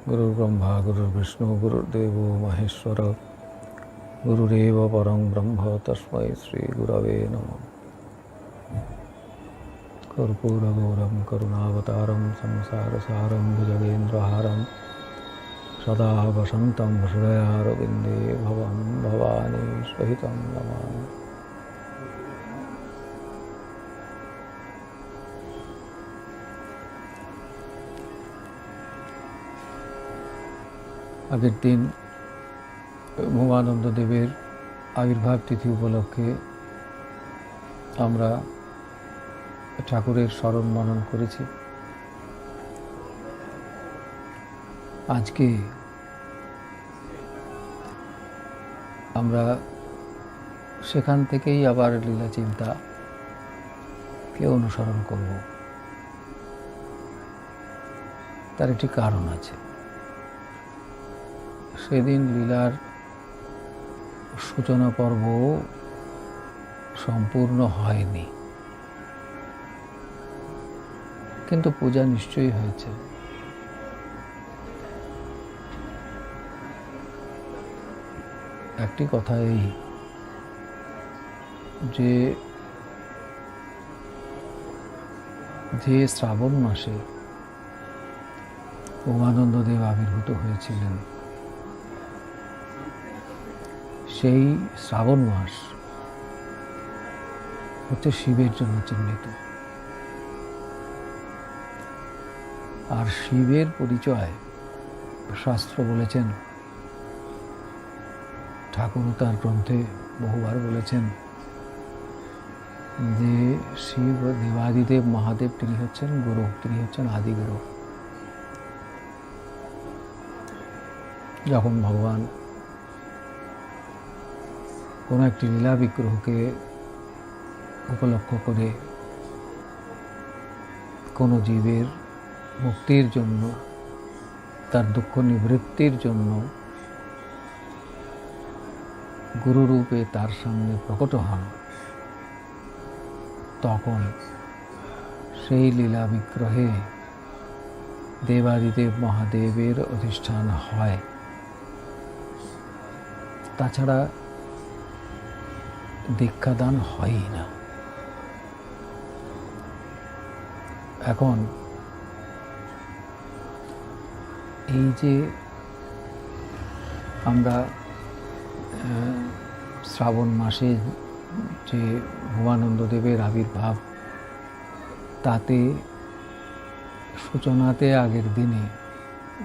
गुरुर्ब्रह्मा गुरुर्विष्णु गुरुर्देवो महेश्वर गुरुरेव परं ब्रह्म तस्मै श्रीगुरवे नमः। कर्पूरगौरं करुणावतारं संसारसारं भुजगेन्द्रहारं सदा वसन्तं हृदयारविन्दे भवं भवानी सहितं नमामि। আগের দিন ভবানন্দ দেবের আবির্ভাব তিথি উপলক্ষে আমরা ঠাকুরের স্মরণ মনন করেছি। আজকে আমরা সেখান থেকেই আবার লীলা চিন্তাকে অনুসরণ করব। তার একটি কারণ আছে। সেদিন লীলার সূচনা পর্ব সম্পূর্ণ হয়নি, কিন্তু পূজা নিশ্চয়ই হয়েছে। একটি কথা এই যে শ্রাবণ মাসে উমানন্দ দেব আবির্ভূত হয়েছিলেন, সেই শ্রাবণ মাস হচ্ছে শিবের জন্য চিহ্নিত। আর শিবের পরিচয় শাস্ত্র বলেছেন, ঠাকুর তার গ্রন্থে বহুবার বলেছেন যে শিব দেবাদিদেব মহাদেব তিনি হচ্ছেন গুরু, তিনি হচ্ছেন আদিগুরু। যখন ভগবান কোনো একটি লীলা বিগ্রহকে উপলক্ষ করে কোনো জীবের মুক্তির জন্য, তার দুঃখ নিবৃত্তির জন্য গুরুরূপে তার সামনে প্রকট হন, তখন সেই লীলা বিগ্রহে দেবাদিদেব মহাদেবের অধিষ্ঠান হয়। তাছাড়া দীক্ষাদান হয়ই না। এখন এই যে আমরা শ্রাবণ মাসে যে ভবানন্দ দেবের আবির্ভাব, তাতে সূচনাতে আগের দিনে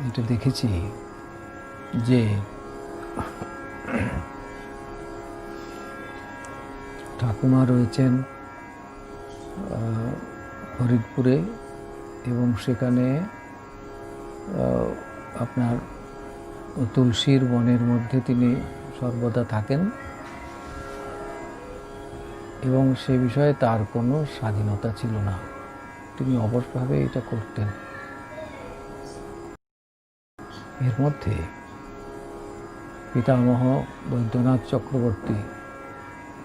যেটা দেখেছি যে ঠাকুমা রয়েছেন ফরিদপুরে, এবং সেখানে আপনার তুলসীর বনের মধ্যে তিনি সর্বদা থাকেন, এবং সে বিষয়ে তার কোনো স্বাধীনতা ছিল না। তিনি অবশ্যভাবে এটা করতেন। এর মধ্যে পিতামহ বৈদ্যনাথ চক্রবর্তী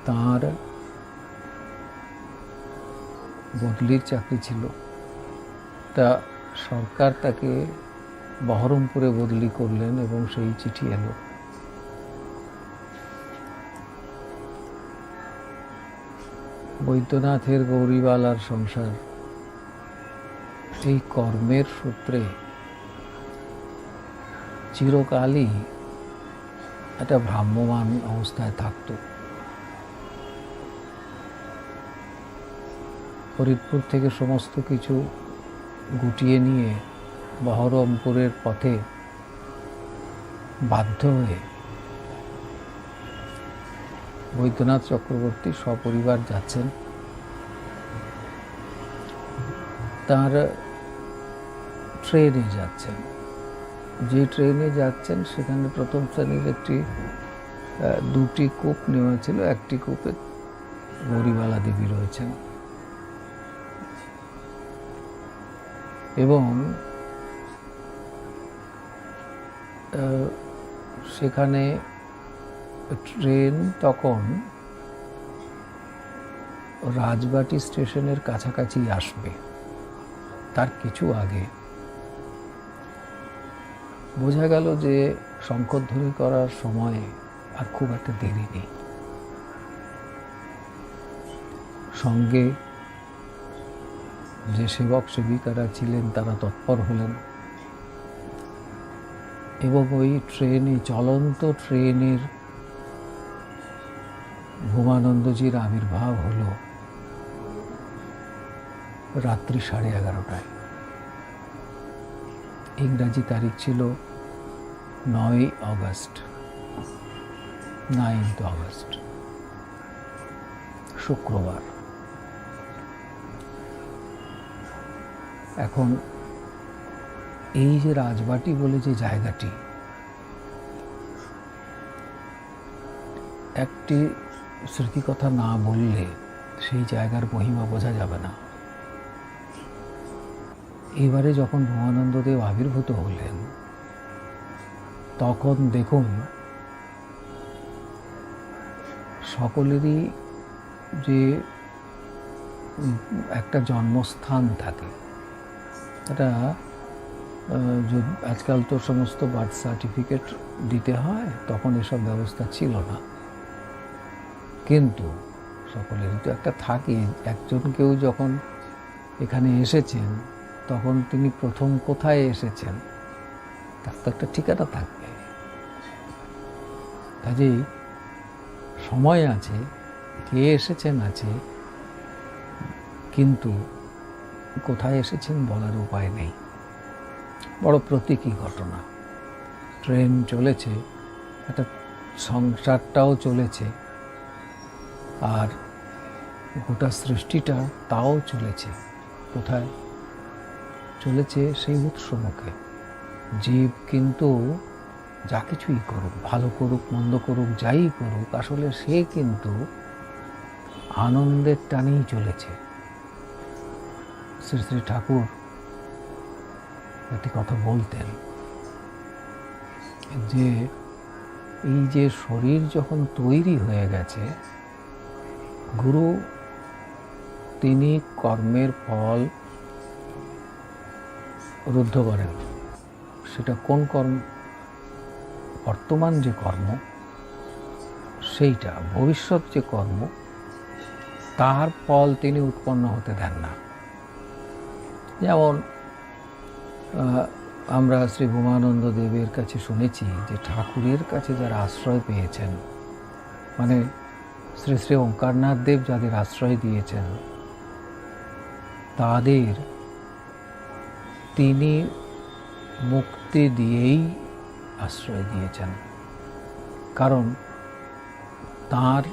তাঁর বদলির চাকরি ছিল, তা সরকার তাকে বহরমপুরে বদলি করলেন এবং সেই চিঠি এলো। বৈদ্যনাথের গৌরীবালার সংসার এই কর্মের সূত্রে চিরকালই একটা ভ্রাম্যমান অবস্থায় থাকত। ফরিদপুর থেকে সমস্ত কিছু গুটিয়ে নিয়ে বহরমপুরের পথে বাধ্য হয়ে বৈদ্যনাথ চক্রবর্তী সপরিবার যাচ্ছেন। তার ট্রেনে যাচ্ছেন। যে ট্রেনে যাচ্ছেন সেখানে প্রথম শ্রেণীর দুটি কূপ নেওয়া ছিল। একটি কূপে গৌরীবালা দেবী রয়েছেন, এবং সেখানে ট্রেন তখন রাজবাটি স্টেশনের কাছাকাছি আসবে। তার কিছু আগে বোঝা গেল যে শঙ্খধ্বনি করার সময় আর খুব একটা দেরি নেই। সঙ্গে যে সেবক সেবিকারা ছিলেন তারা তৎপর হলেন এবং ওই ট্রেনে, চলন্ত ট্রেনের ভূমানন্দজির আবির্ভাব হলো রাত্রি 11:30টায়। ইংরাজি তারিখ ছিল 9 আগস্ট, শুক্রবার। এখন এই যে রাজবাটি বলে যে জায়গাটি, একটি স্মৃতিকথা না বললে সেই জায়গার মহিমা বোঝা যাবে না। এবারে যখন ভূমানন্দদেব আবির্ভূত হলেন তখন দেখুন সকলেরই যে একটা জন্মস্থান থাকে, এটা আজকাল তো সমস্ত বার্থ সার্টিফিকেট দিতে হয়, তখন এসব ব্যবস্থা ছিল না, কিন্তু সকলেরই তো একটা থাকে। একজন কেউ যখন এখানে এসেছেন তখন তিনি প্রথম কোথায় এসেছেন তার তো একটা ঠিকানা থাকবে। কাজেই সময় আছে, কে এসেছেন আছে, কিন্তু কোথায় এসেছেন বলার উপায় নেই। বড় প্রতীকী ঘটনা। ট্রেন চলেছে, একটা সংসারটাও চলেছে, আর গোটা সৃষ্টিটা তাও চলেছে। কোথায় চলেছে? সেই উৎসমুখে। জীব কিন্তু যা কিছুই করুক, ভালো করুক মন্দ করুক, যাই করুক, আসলে সে কিন্তু আনন্দের টানেই চলেছে। শ্রী শ্রী ঠাকুর একটি কথা বলতেন যে এই যে শরীর যখন তৈরি হয়ে গেছে, গুরু তিনি কর্মের ফল রুদ্ধ করেন। সেটা কোন কর্ম? বর্তমান যে কর্ম সেইটা, ভবিষ্যৎ যে কর্ম তার ফল তিনি উৎপন্ন হতে দেন না। যেমন আমরা শ্রী ভূমানন্দ দেবের কাছে শুনেছি যে ঠাকুরের কাছে যারা আশ্রয় পেয়েছেন, মানে শ্রী শ্রী ওঙ্কারনাথ দেব যাদের আশ্রয় দিয়েছেন, তাদের তিনি মুক্তি দিয়েই আশ্রয় দিয়েছেন। কারণ তার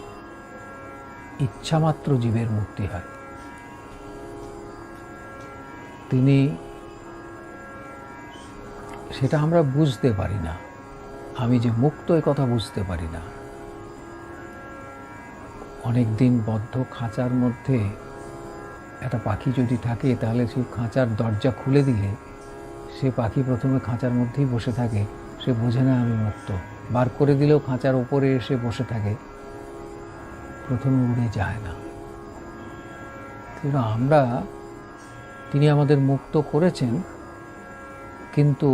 ইচ্ছামাত্র জীবের মুক্তি হয়। তিনি সেটা আমরা বুঝতে পারি না। আমি যে মুক্ত এ কথা বুঝতে পারি না। অনেক দিন বদ্ধ খাঁচার মধ্যে একটা পাখি যদি থাকে, তাহলে সেই খাঁচার দরজা খুলে দিলে সে পাখি প্রথমে খাঁচার মধ্যেই বসে থাকে, সে বোঝে না আমি মুক্ত। বার করে দিলেও খাঁচার ওপরে এসে বসে থাকে, প্রথমে উড়ে যায় না। কিন্তু আমরা, তিনি আমাদের মুক্ত করেছেন, কিন্তু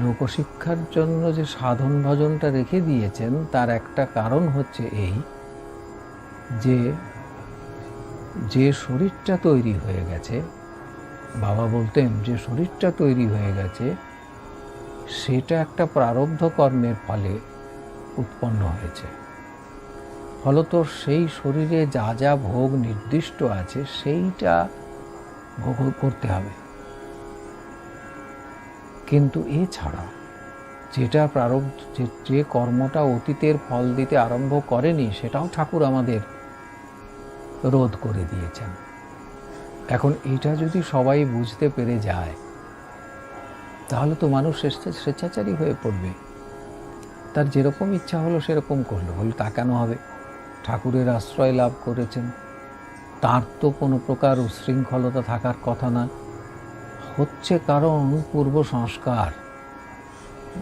লোকশিক্ষার জন্য যে সাধন ভজনটা রেখে দিয়েছেন তার একটা কারণ হচ্ছে এই যে যে শরীরটা তৈরি হয়ে গেছে, বাবা বলতেন যে শরীরটা তৈরি হয়ে গেছে সেটা একটা প্রারব্ধ কর্মের ফলে উৎপন্ন হয়েছে। ফলত সেই শরীরে যা যা ভোগ নির্দিষ্ট আছে সেইটা ভোগ করতে হবে। কিন্তু এছাড়া যেটা প্রারব্ধ, যে কর্মটা অতীতের ফল দিতে আরম্ভ করেনি, সেটাও ঠাকুর আমাদের রোধ করে দিয়েছেন। এখন এটা যদি সবাই বুঝতে পেরে যায় তাহলে তো মানুষ স্বেচ্ছাচারী হয়ে পড়বে। তার যেরকম ইচ্ছা হলো সেরকম করলো, বলে তা কেন হবে? ঠাকুরের আশ্রয় লাভ করেছেন, তার তো কোনো প্রকার উচ্ছৃঙ্খলতা থাকার কথা না। হচ্ছে কারণ পূর্ব সংস্কার।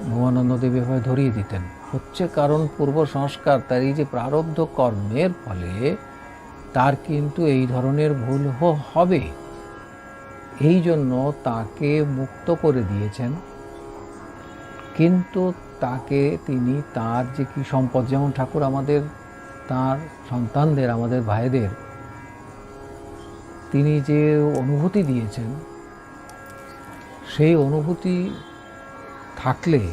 ভূমানন্দ দেব এভাবে ধরিয়ে দিতেন, হচ্ছে কারণ পূর্ব সংস্কার। তার এই যে প্রারব্ধ কর্মের ফলে তার কিন্তু এই ধরনের ভুল হবে। এই জন্য তাকে মুক্ত করে দিয়েছেন কিন্তু তাকে তিনি তার যে কি সম্পদ, যেমন ঠাকুর আমাদের তার সন্তানদের, আমাদের ভাইদের তিনি যে অনুভূতি দিয়েছেন, সেই অনুভূতি থাকলে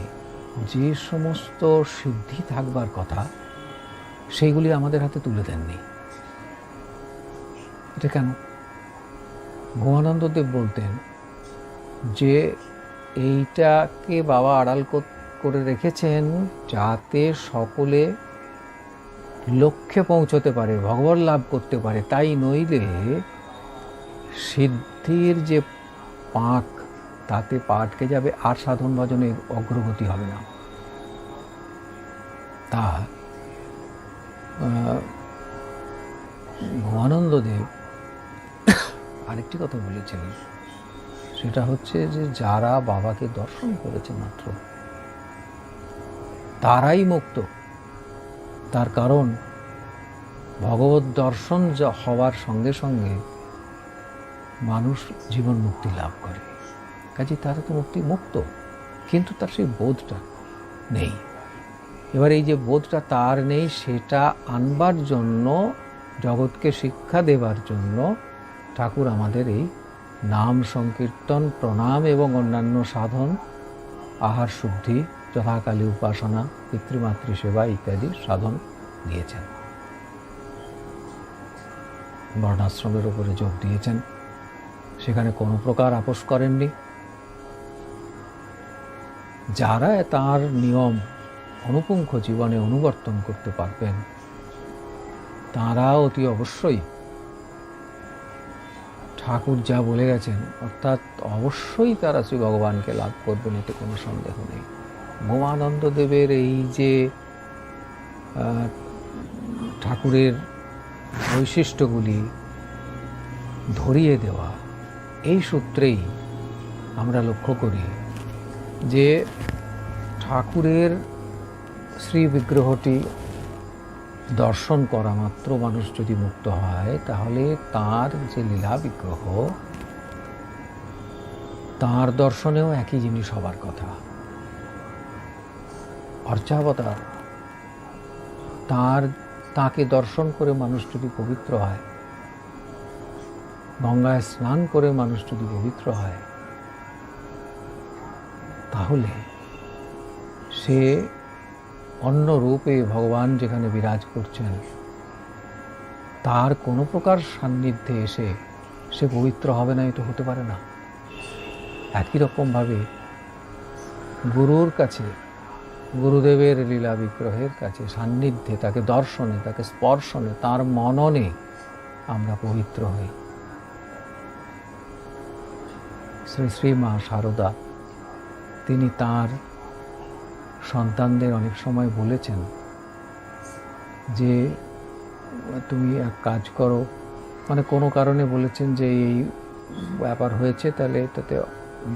যে সমস্ত সিদ্ধি থাকবার কথা সেইগুলি আমাদের হাতে তুলে দেননি। এটা কেন? ভগবানন্দদেব বলতেন যে এইটাকে বাবা আড়াল করে রেখেছেন যাতে সকলে লক্ষ্যে পৌঁছতে পারে, ভগবান লাভ করতে পারে। তাই নইলে সিদ্ধির যে পাক তাতে পা আটকে যাবে, আর সাধন ভজনে অগ্রগতি হবে না। তা ভগবানন্দদেব আরেকটি কথা বলেছিলেন, সেটা হচ্ছে যে যারা বাবাকে দর্শন করেছে মাত্র তারাই মুক্ত। তার কারণ ভগবত দর্শন হওয়ার সঙ্গে সঙ্গে মানুষ জীবন মুক্তি লাভ করে, কাজে তারা তো মুক্ত, কিন্তু তার সেই বোধটা নেই। এবার এই যে বোধটা তার নেই, সেটা আনবার জন্য, জগৎকে শিক্ষা দেবার জন্য ঠাকুর আমাদের এই নাম সংকীর্তন, প্রণাম এবং অন্যান্য সাধন, আহার শুদ্ধি, যথাকালী উপাসনা, পিতৃমাতৃ সেবা ইত্যাদি সাধন দিয়েছেন। বর্ণাশ্রমের উপরে যোগ দিয়েছেন, সেখানে কোনো প্রকার আপোষ করেননি। যারা তার নিয়ম অনুপুঙ্খ জীবনে অনুবর্তন করতে পারবেন তারা অতি অবশ্যই ঠাকুর যা বলে গেছেন, অর্থাৎ অবশ্যই তারা শ্রী ভগবানকে লাভ করবেন, এতে কোনো সন্দেহ নেই। ভগবানন্দদেবের এই যে ঠাকুরের বৈশিষ্ট্যগুলি ধরিয়ে দেওয়া, এই সূত্রেই আমরা লক্ষ্য করি যে ঠাকুরের শ্রী বিগ্রহটি দর্শন করা মাত্র মানুষ যদি মুক্ত হয়, তাহলে তার যে লীলা বিগ্রহ, তার দর্শনেও একই জিনিস হবার কথা। অর্চাবতার, তাকে দর্শন করে মানুষ যদি পবিত্র হয়, গঙ্গায় স্নান করে মানুষ যদি পবিত্র হয়, তাহলে সে অন্য রূপে ভগবান যেখানে বিরাজ করছেন তার কোনো প্রকার সান্নিধ্যে এসে সে পবিত্র হবে না, এটা হতে পারে না। একই রকমভাবে গুরুর কাছে, গুরুদেবের লীলা বিগ্রহের কাছে সান্নিধ্যে, তাকে দর্শনে, তাকে স্পর্শনে, তার মননে আমরা পবিত্র হই। শ্রী শ্রী মা শারদা তিনি তার সন্তানদের অনেক সময় বলেছেন যে তুমি এক কাজ করো, মানে কোনো কারণে বলেছেন যে এই ব্যাপার হয়েছে, তাহলে এটাতে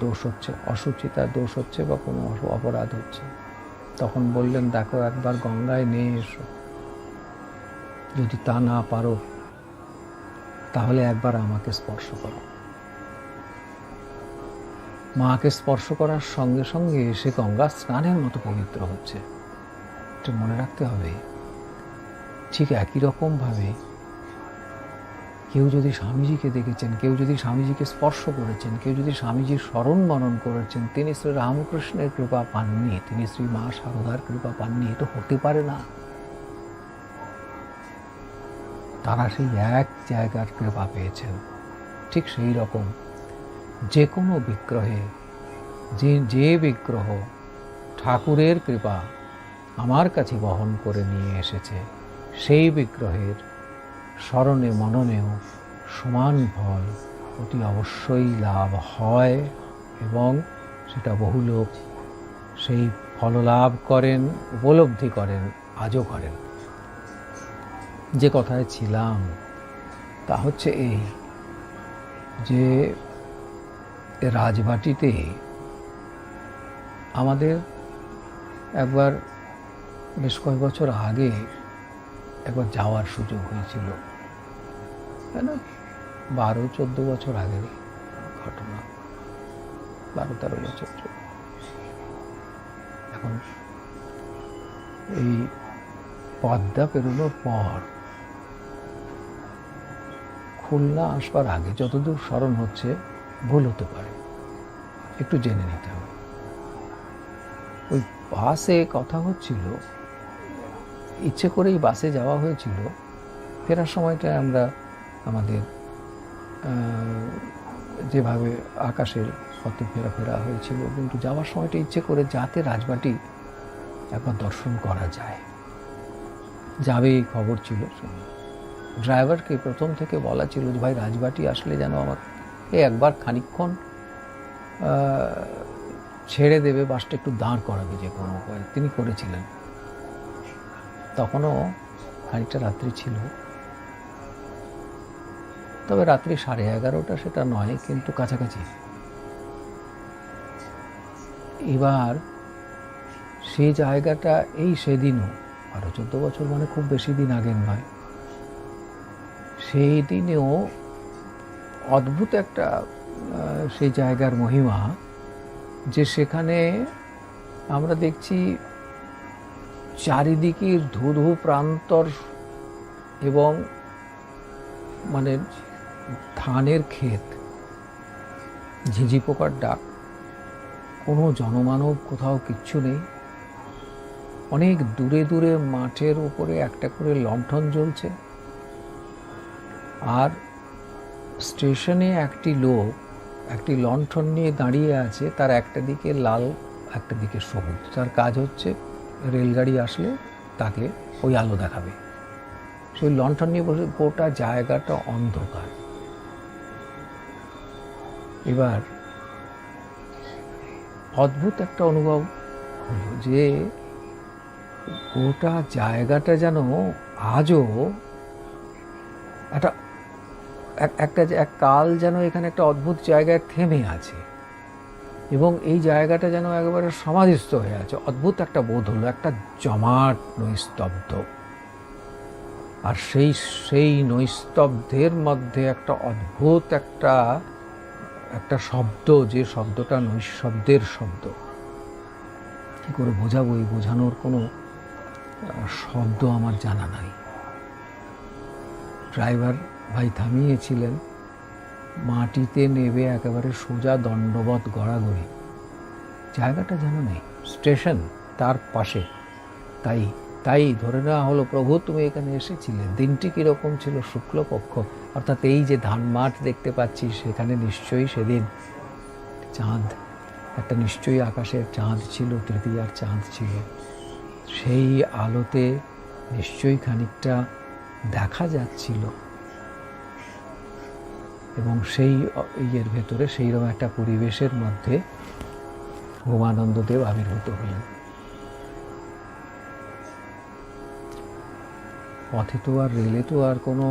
দোষ হচ্ছে, অসুচিতার দোষ হচ্ছে বা কোনো অপরাধ হচ্ছে। তখন বললেন, দেখো একবার গঙ্গায় নিয়ে এসো, যদি তা না পারো তাহলে একবার আমাকে স্পর্শ করো। মাকে স্পর্শ করার সঙ্গে সঙ্গে সে গঙ্গা স্নানের মতো পবিত্র হচ্ছে। এটা মনে রাখতে হবে। ঠিক একই রকমভাবে কেউ যদি স্বামীজিকে দেখেছেন, কেউ যদি স্বামীজিকে স্পর্শ করেছেন, কেউ যদি স্বামীজির স্মরণ মনন করেছেন, তিনি শ্রী রামকৃষ্ণের কৃপা পাননি, তিনি শ্রী মা শারদার কৃপা পাননি, এটা হতে পারে না। তারা সেই এক জায়গার কৃপা পেয়েছেন। ঠিক সেই রকম যে কোনো বিগ্রহে, যে বিগ্রহ ঠাকুরের কৃপা আমার কাছে বহন করে নিয়ে এসেছে, সেই বিগ্রহের স্মরণে মননেও সমান ফল অতি অবশ্যই লাভ হয়, এবং সেটা বহু লোক সেই ফললাভ করেন, উপলব্ধি করেন, আজও করেন। যে কথায় ছিলাম তা হচ্ছে এই যে রাজবাটিতে আমাদের একবার বেশ কয়েক বছর আগে একবার যাওয়ার সুযোগ হয়েছিল, তাই না? 12-14 বছর আগের ঘটনা, 12-13 বছর। এখন এই পদ্মা পেরোনোর পর খুলনা আসবার আগে যতদূর স্মরণ হচ্ছে, ভুল হতে পারে, একটু জেনে নিতে হবে। ওই বাসে কথা হচ্ছিল, ইচ্ছে করেই বাসে যাওয়া হয়েছিল। ফেরার সময়টা আমরা আমাদের যেভাবে আকাশের পথে ফেরা হয়েছিল, কিন্তু যাওয়ার সময়টা ইচ্ছে করে যাতে রাজবাটি একবার দর্শন করা যায়, যাবে এই খবর ছিল। ড্রাইভারকে প্রথম থেকে বলা ছিল যে ভাই রাজবাটি আসলে যেন আমাকে একবার খানিকক্ষণ ছেড়ে দেবে, বাসটা একটু দাঁড় করাবে যে কোনো উপায়। তিনি করেছিলেন। তখনও খানিকটা রাত্রি ছিল, তবে রাত্রি 11:30 সেটা নয়, কিন্তু কাছাকাছি। এবার সেই জায়গাটা সেদিনও, 12-14 বছর মানে খুব বেশি দিন আগের নয়, সেই দিনেও অদ্ভুত একটা সেই জায়গার মহিমা, যে সেখানে আমরা দেখছি চারিদিকের ধুধু প্রান্তর এবং মানে ধানের ক্ষেত, ঝিঝি পোকার ডাক, কোনো জনমানব কোথাও কিচ্ছু নেই। অনেক দূরে দূরে মাঠের উপরে একটা করে লণ্ঠন জ্বলছে, আর স্টেশনে একটি লোক একটি লণ্ঠন নিয়ে দাঁড়িয়ে আছে, তার একটা দিকে লাল একটা দিকে সবুজ। তার কাজ হচ্ছে রেলগাড়ি আসলে তাকে ওই আলো দেখাবে। সেই লণ্ঠন নিয়ে বসে, গোটা জায়গাটা অন্ধকার। এবার অদ্ভুত একটা অনুভব হলো যে গোটা জায়গাটা যেন আজও এক কাল যেন এখানে একটা অদ্ভুত জায়গায় থেমে আছে, এবং এই জায়গাটা যেন একেবারে সমাধিস্থ হয়ে আছে। অদ্ভুত একটা বোধ হলো, একটা জমাট নৈস্তব্ধ। আর সেই নৈস্তব্ধের মধ্যে একটা অদ্ভুত একটা শব্দ, যে শব্দটা নৈশব্দের শব্দ। কী করে বোঝাবো, এই বোঝানোর কোনো শব্দ আমার জানা নাই। ড্রাইভার ভাই থামিয়েছিলেন, মাটিতে নেবে একেবারে সোজা দণ্ডবত গড়াগড়ি। জায়গাটা যেন নেই, স্টেশন তার পাশে। তাই ধরে নেওয়া হলো, প্রভু তুমি এখানে এসেছিলে। দিনটি কীরকম ছিল? শুক্লপক্ষ, অর্থাৎ এই যে ধান মাঠ দেখতে পাচ্ছি, সেখানে নিশ্চয়ই সেদিন চাঁদ, একটা নিশ্চয়ই আকাশের চাঁদ ছিল, তৃতীয়ার চাঁদ ছিল। সেই আলোতে নিশ্চয়ই খানিকটা দেখা যাচ্ছিল, এবং সেই ইয়ের ভেতরে সেইরকম একটা পরিবেশের মধ্যে উমানন্দদেব আবির্ভূত হলেন। পথে তো আর, রেলে তো আর কোনো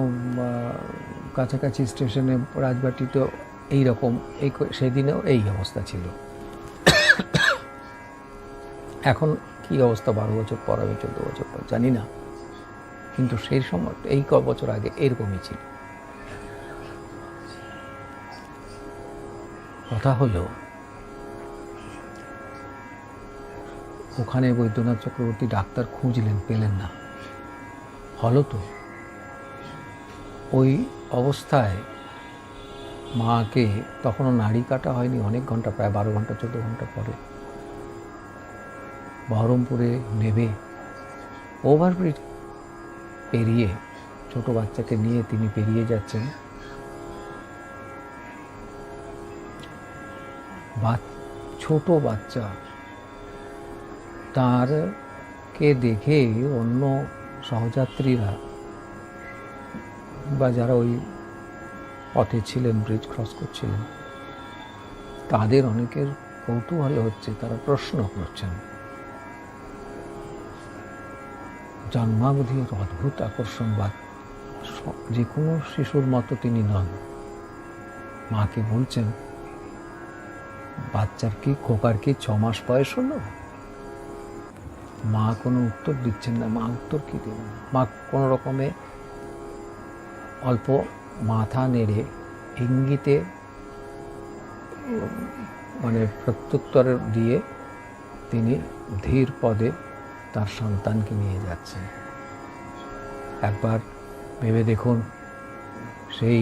কাছাকাছি স্টেশনে রাজবাটি তো এইরকম, সেদিনেও এই অবস্থা ছিল। এখন কি অবস্থা 12 বছর পর, আমি 14 বছর পর জানি না, কিন্তু সেই সময় এই বছর আগে এরকমই ছিল। কথা হলো, ওখানে বৈদ্যনাথ চক্রবর্তী ডাক্তার খুঁজলেন, পেলেন না। ফলত ওই অবস্থায় মাকে, তখনও নাড়ি কাটা হয়নি, অনেক ঘন্টা, প্রায় 12 ঘন্টা 14 ঘন্টা পরে বহরমপুরে নেবে ওভারব্রিজ পেরিয়ে, ছোট বাচ্চাকে নিয়ে তিনি পেরিয়ে যাচ্ছেন। ছোট বাচ্চা, তারকে দেখে অন্য সহযাত্রীরা বা যারা ওই পথে ছিলেন, ব্রিজ ক্রস করছিলেন, তাদের অনেকের কৌতূহল হচ্ছে, তারা প্রশ্ন করছেন। জন্মাবধির অদ্ভুত আকর্ষণ, বা যে কোনো শিশুর মতো তিনি নন। মাকে বলছেন, বাচ্চার কি, খোকার কি 6 মাস বয়স হলো? মা কোনো উত্তর দিচ্ছেন না। মা উত্তর কি দেবেন? মা কোনো রকমে অল্প মাথা নেড়ে ইঙ্গিতে মানে প্রত্যুত্তর দিয়ে তিনি ধীর পদে তার সন্তানকে নিয়ে যাচ্ছেন। একবার ভেবে দেখুন, সেই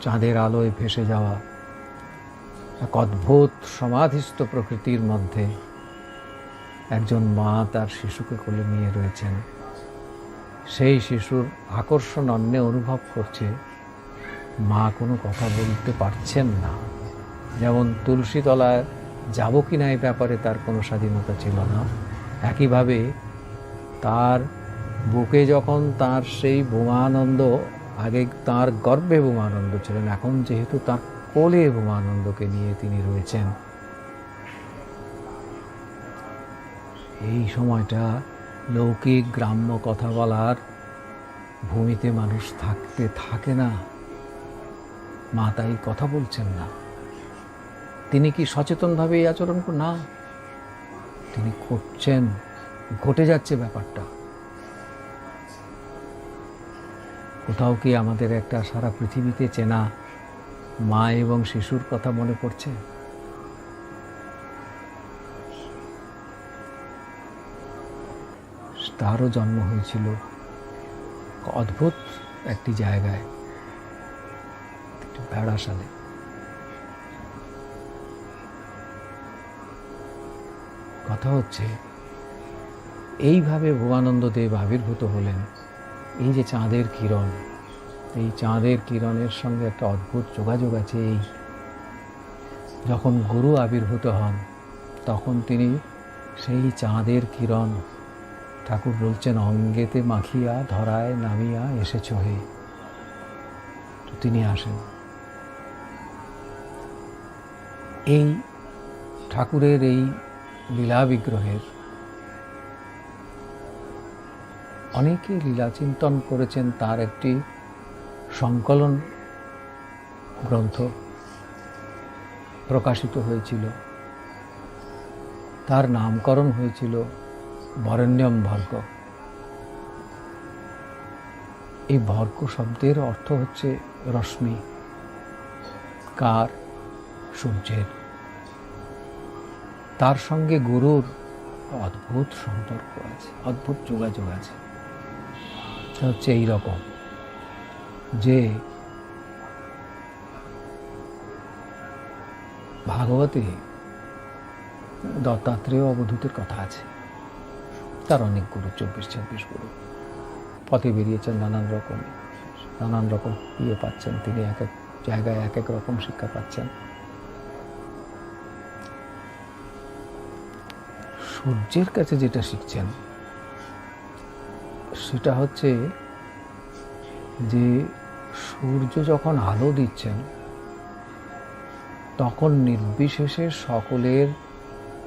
চাঁদের আলোয় ভেসে যাওয়া এক অদ্ভুত সমাধিস্থ প্রকৃতির মধ্যে একজন মা তার শিশুকে কোলে নিয়ে রয়েছেন। সেই শিশুর আকর্ষণ অন্যে অনুভব করছে, মা কোনো কথা বলতে পারছেন না। যেমন তুলসী তলায় যাব কি না এই ব্যাপারে তার কোনো স্বাধীনতা ছিল না, একইভাবে তার বুকে যখন তার সেই বোমানন্দ, আগে তার গর্ভে বোমানন্দ ছিলেন, এখন যেহেতু তার কোলে বোমানন্দকে নিয়ে তিনি রয়েছেন, এই সময়টা লৌকিক গ্রাম্য কথা বলার ভূমিতে মানুষ থাকতে থাকে না। মা তাই কথা বলছেন না। তিনি কি সচেতনভাবে এই আচরণ না, তিনি করছেন, ঘটে যাচ্ছে ব্যাপারটা। কোথাও কি আমাদের একটা সারা পৃথিবীতে চেনা মা এবং শিশুর কথা মনে পড়ছে? তারও জন্ম হয়েছিল অদ্ভুত একটি জায়গায়, ভেড়াশালে। কথা হচ্ছে, এইভাবে ভুবানন্দ দেব আবির্ভূত হলেন। এই যে চাঁদের কিরণ, এই চাঁদের কিরণের সঙ্গে একটা অদ্ভুত যোগাযোগ আছে। এই যখন গুরু আবির্ভূত হন, তখন তিনি সেই চাঁদের কিরণ, ঠাকুর বলছেন, অঙ্গেতে মাখিয়া ধরায় নামিয়া এসেছ হে। তিনি আসেন। এই ঠাকুরের এই লীলা বিগ্রহের অনেকে লীলা চিন্তন করেছেন। তার একটি সংকলন গ্রন্থ প্রকাশিত হয়েছিল, তার নামকরণ হয়েছিল বরেণ্যম ভর্গ। এই ভর্গ শব্দের অর্থ হচ্ছে রশ্মি। কার? সূর্যের। তার সঙ্গে গুরুর অদ্ভুত সম্পর্ক আছে, অদ্ভুত যোগাযোগ আছে। হচ্ছে এই রকম যে ভাগবতে দত্তাত্রেয় অবধূতের কথা আছে। তার অনেক গুরু, 24-26 গুরু পথে বেরিয়েছেন, নানান রকম ইয়ে পাচ্ছেন। তিনি এক এক জায়গায় এক এক রকম শিক্ষা পাচ্ছেন। সূর্যের কাছে যেটা শিখছেন সেটা হচ্ছে যে সূর্য যখন আলো দিচ্ছেন, তখন নির্বিশেষে সকলের,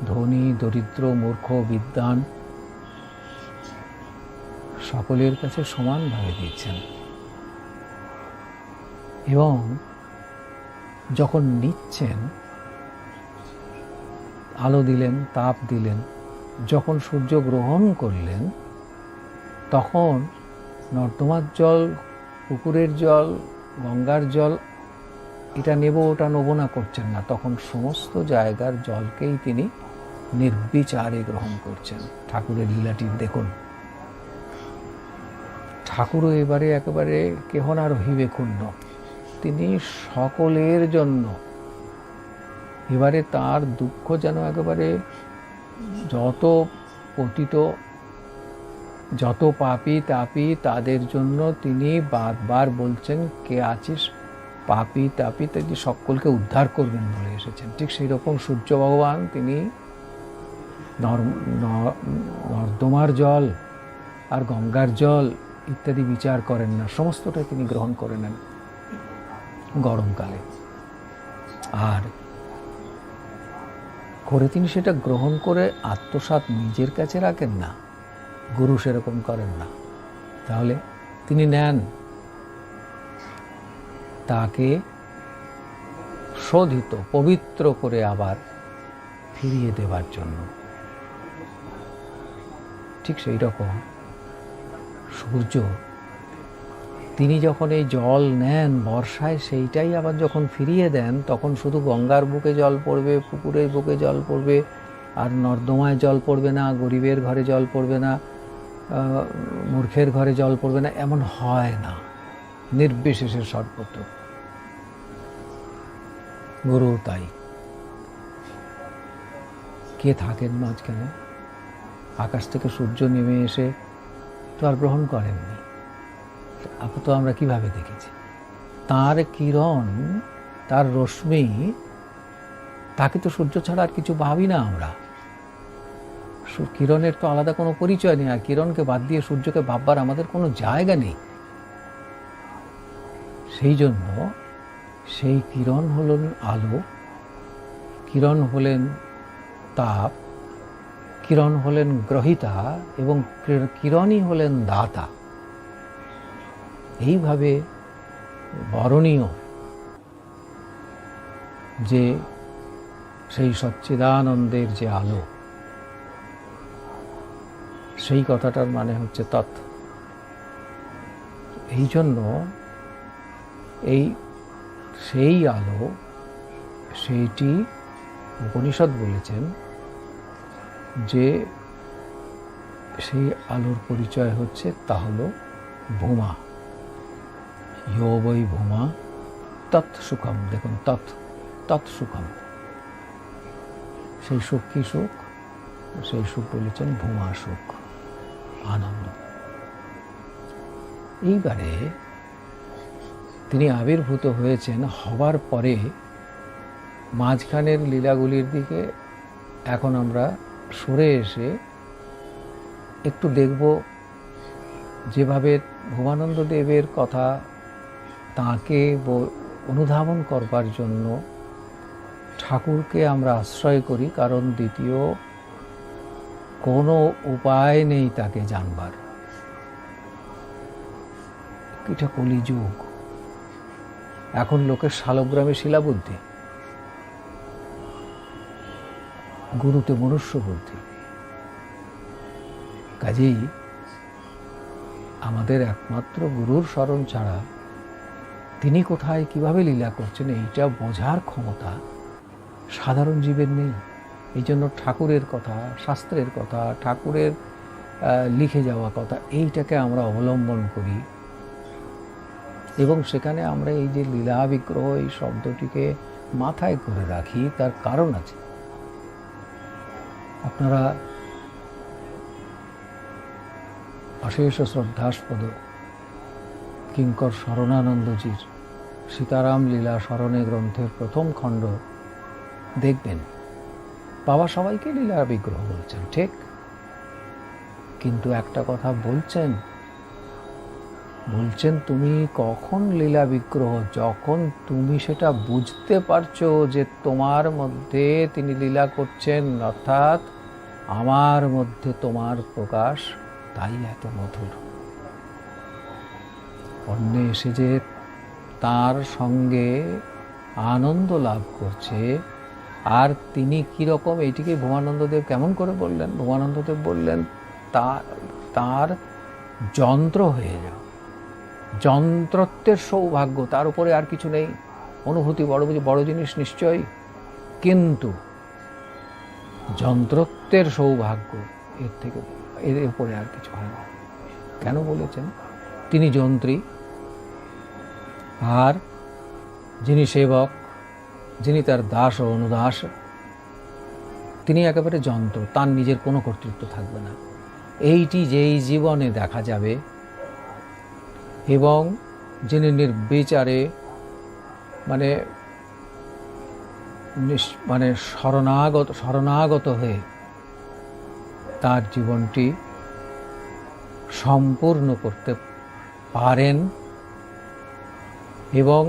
ধনী দরিদ্র মূর্খ বিদ্বান, সকলের কাছে সমানভাবে দিচ্ছেন। এবং যখন নিচ্ছেন, আলো দিলেন, তাপ দিলেন, যখন সূর্য গ্রহণ করলেন, তখন নর্দমার জল, পুকুরের জল, গঙ্গার জল, এটা নেব ওটা নেব না করছেন না। তখন সমস্ত জায়গার জলকেই তিনি নির্বিচারে গ্রহণ করছেন। ঠাকুরের লীলাটি দেখুন। ঠাকুরও এবারে একেবারে কেহ না রহিবে ক্ষুণ্ণ, তিনি সকলের জন্য। এবারে তার দুঃখ যেন একেবারে যত পতিত, যত পাপী তাপী, তাদের জন্য তিনি বারবার বলছেন, কে আছিস পাপী তাপী, তিনি সকলকে উদ্ধার করবেন বলে এসেছেন। ঠিক সেই রকম সূর্য ভগবান, তিনি নর্দমার জল আর গঙ্গার জল ইত্যাদি বিচার করেন না, সমস্তটাই তিনি গ্রহণ করে নেন গরমকালে। আর করে তিনি সেটা গ্রহণ করে আত্মসাৎ নিজের কাছে রাখেন না। গুরু সেরকম করেন না। তাহলে তিনি নেন তাকে শোধিত, পবিত্র করে আবার ফিরিয়ে দেবার জন্য। ঠিক সেই রকম সূর্য তিনি যখন এই জল নেন বর্ষায়, সেইটাই আবার যখন ফিরিয়ে দেন, তখন শুধু গঙ্গার বুকে জল পড়বে, পুকুরের বুকে জল পড়বে, আর নর্দমায় জল পড়বে না, গরিবের ঘরে জল পড়বে না, মূর্খের ঘরে জল পড়বে না, এমন হয় না। নির্বিশেষে সর্বত্র। গুরু তাই। কে থাকেন মাঝখানে? আকাশ থেকে সূর্য নেমে এসে তো আর গ্রহণ করেননি। তো আমরা কিভাবে দেখেছি? তার কিরণ, তার রশ্মি, তাকে তো সূর্য ছাড়া আর কিছু ভাবি না আমরা। কিরণের তো আলাদা কোনো পরিচয় নেই, আর কিরণকে বাদ দিয়ে সূর্যকে ভাববার আমাদের কোনো জায়গা নেই। সেই জন্য সেই কিরণ হলেন আলো, কিরণ হলেন তাপ, কিরণ হলেন গ্রহিতা, এবং কিরণই হলেন দাতা। এইভাবে বরণীয় যে সেই সচ্চিদানন্দের যে আলো, সেই কথাটার মানে হচ্ছে তত্ত্ব। এই জন্য সেই আলো, সেইটি উপনিষদ বলেছেন যে সেই আলোর পরিচয় হচ্ছে, তা হলো ভূমা। ইয়ো বৈ ভূমা তৎ সুখম। দেখুন, তৎ সুখম, সেই সুখ কি সুখ? সেই সুখ বলেছেন ভূমা সুখ, আনন্দ। এইবারে তিনি আবির্ভূত হয়েছেন, হবার পরে মাঝখানের লীলাগুলির দিকে এখন আমরা সরে এসে একটু দেখব। যেভাবে ভূমানন্দ দেবের কথা, তাঁকে অনুধাবন করবার জন্য ঠাকুরকে আমরা আশ্রয় করি, কারণ দ্বিতীয় কোনো উপায় নেই তাকে জানবার। এটা কলিযুগ। এখন লোকের শালগ্রামে শিলাবুদ্ধি, গুরুতে মনুষ্য বুদ্ধি। কাজেই আমাদের একমাত্র গুরুর শরণ ছাড়া তিনি কোথায় কিভাবে লীলা করছেন এইটা বোঝার ক্ষমতা সাধারণ জীবের নেই। এই জন্য ঠাকুরের কথা, শাস্ত্রের কথা, ঠাকুরের লিখে যাওয়া কথা, এইটাকে আমরা অবলম্বন করি, এবং সেখানে আমরা এই যে লীলা বিগ্রহ, এই শব্দটিকে মাথায় করে রাখি। তার কারণ আছে। আপনারা অশেষ শ্রদ্ধাস্পদ কিঙ্কর শরণানন্দজির সীতারাম লীলা স্মরণে গ্রন্থের প্রথম খণ্ড দেখবেন। বাবা সবাইকে লীলা বিগ্রহ বলছেন, ঠিক, কিন্তু একটা কথা বলছেন, তুমি কখন লীলা বিগ্রহ? যখন তুমি সেটা বুঝতে পারছো যে তোমার মধ্যে তিনি লীলা করছেন, অর্থাৎ আমার মধ্যে তোমার প্রকাশ, তাই এত মধুর। অন্য এসে যে তার সঙ্গে আনন্দ লাভ করছে, আর তিনি কীরকম, এইটিকে ভূমানন্দদেব কেমন করে বললেন? ভূমানন্দদেব বললেন, তার যন্ত্র হয়ে যাও। যন্ত্রত্বের সৌভাগ্য, তার উপরে আর কিছু নেই। অনুভূতি বড় জিনিস নিশ্চয়ই, কিন্তু যন্ত্রত্বের সৌভাগ্য, এর উপরে আর কিছু হয় না। কেন বলেছেন? তিনি যন্ত্রী, আর যিনি সেবক, যিনি তার দাস ও অনুদাস, তিনি একেবারে যন্ত্র, তার নিজের কোনো কর্তৃত্ব থাকবে না। এইটি যেই জীবনে দেখা যাবে, এবং যিনি নির্বিচারে মানে শরণাগত হয়ে তার জীবনটি সম্পূর্ণ করতে পারেন, এবং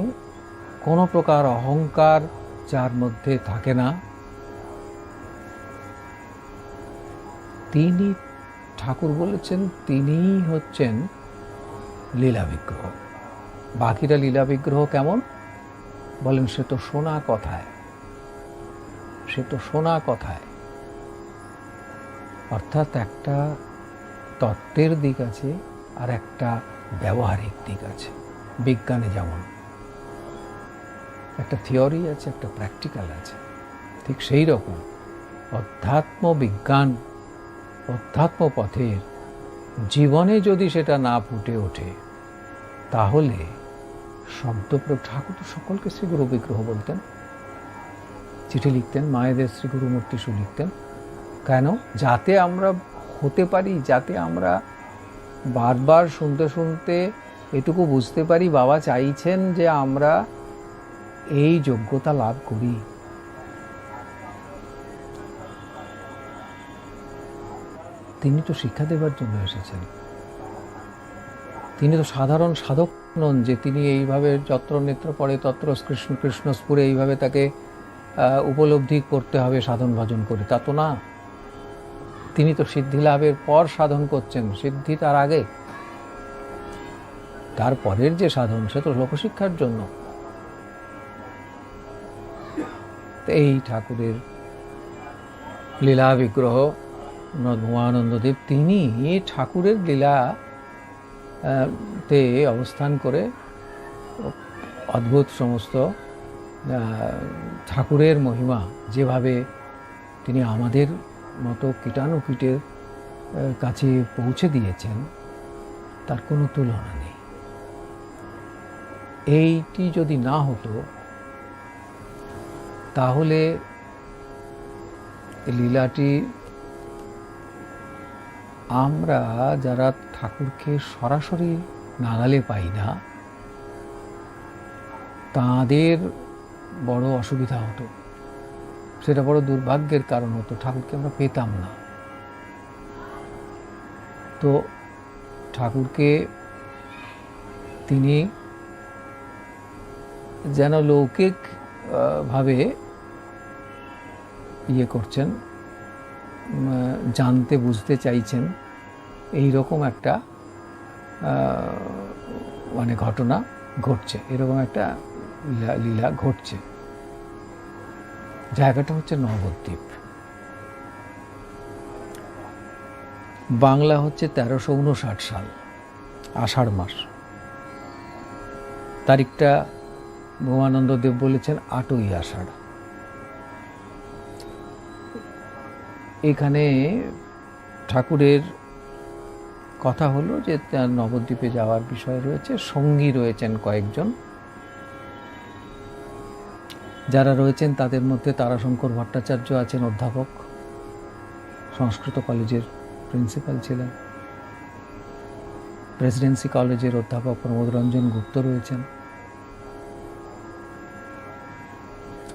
কোনো প্রকার অহংকার যার মধ্যে থাকে না, তিনি, ঠাকুর বলেছেন, তিনিই হচ্ছেন লীলা বিগ্রহ। বাকিরা লীলা বিগ্রহ কেমন? বলেন, সে তো শোনা কথায়। অর্থাৎ একটা তত্ত্বের দিক আছে, আর একটা ব্যবহারিক দিক আছে। বিজ্ঞানে যেমন একটা থিওরি আছে, একটা প্র্যাকটিক্যাল আছে, ঠিক সেই রকম অধ্যাত্ম বিজ্ঞান, অধ্যাত্ম পথের জীবনে যদি সেটা না ফুটে ওঠে, তাহলে শব্দপ্রয়োগ, ঠাকুর তো সকলকে শ্রীগুরু বিগ্রহ বলতেন, চিঠি লিখতেন, মায়েদের শ্রীগুরু মূর্তিসু লিখতেন। কেন? যাতে আমরা হতে পারি, যাতে আমরা বারবার শুনতে শুনতে এটুকু বুঝতে পারি বাবা চাইছেন যে আমরা এই যোগ্যতা লাভ করি। তিনি তো শিক্ষা দেবার জন্য এসেছেন। তিনি তো সাধারণ সাধক নন যে তিনি এইভাবে যত্র নেত্র পড়ে তত্র কৃষ্ণ কৃষ্ণস্পুরে এইভাবে তাকে উপলব্ধি করতে হবে সাধন ভজন করে, তা তো না। তিনি তো সিদ্ধি লাভের পর সাধন করছেন, সিদ্ধি তার আগে। তারপরের যে সাধন সে তো লোকশিক্ষার জন্য। এই ঠাকুরের লীলা বিগ্রহ উমানন্দদেব, তিনি ঠাকুরের লীলা তে অবস্থান করে অদ্ভুত সমস্ত ঠাকুরের মহিমা যেভাবে তিনি আমাদের মতো কীটাণুকীটের কাছে পৌঁছে দিয়েছেন, তার কোনো তুলনা নেই। এইটি যদি না হতো তাহলে লীলাটি আমরা যারা ঠাকুরকে সরাসরি নাগালে পাই না, তাদের বড় অসুবিধা হতো, সেটা বড় দুর্ভাগ্যের কারণ হতো, ঠাকুরকে আমরা পেতাম না। তো ঠাকুরকে তিনি যেন লৌকিক ভাবে ইয়ে করছেন, জানতে বুঝতে চাইছেন, এই রকম একটা মানে ঘটনা ঘটছে, এরকম একটা লীলা ঘটছে। জায়গাটা হচ্ছে নবদ্বীপ। বাংলা হচ্ছে 1359 সাল, আষাঢ় মাস। তারিখটা ভৌমানন্দদেব বলেছেন 8ই আষাঢ়। এখানে ঠাকুরের কথা হলো যে নবদ্বীপে যাওয়ার বিষয় রয়েছে, সঙ্গী রয়েছেন কয়েকজন। যারা রয়েছেন তাদের মধ্যে তারাশঙ্কর ভট্টাচার্য আছেন, অধ্যাপক, সংস্কৃত কলেজের প্রিন্সিপাল ছিলেন। প্রেসিডেন্সি কলেজের অধ্যাপক প্রমোদ রঞ্জন গুপ্ত রয়েছেন।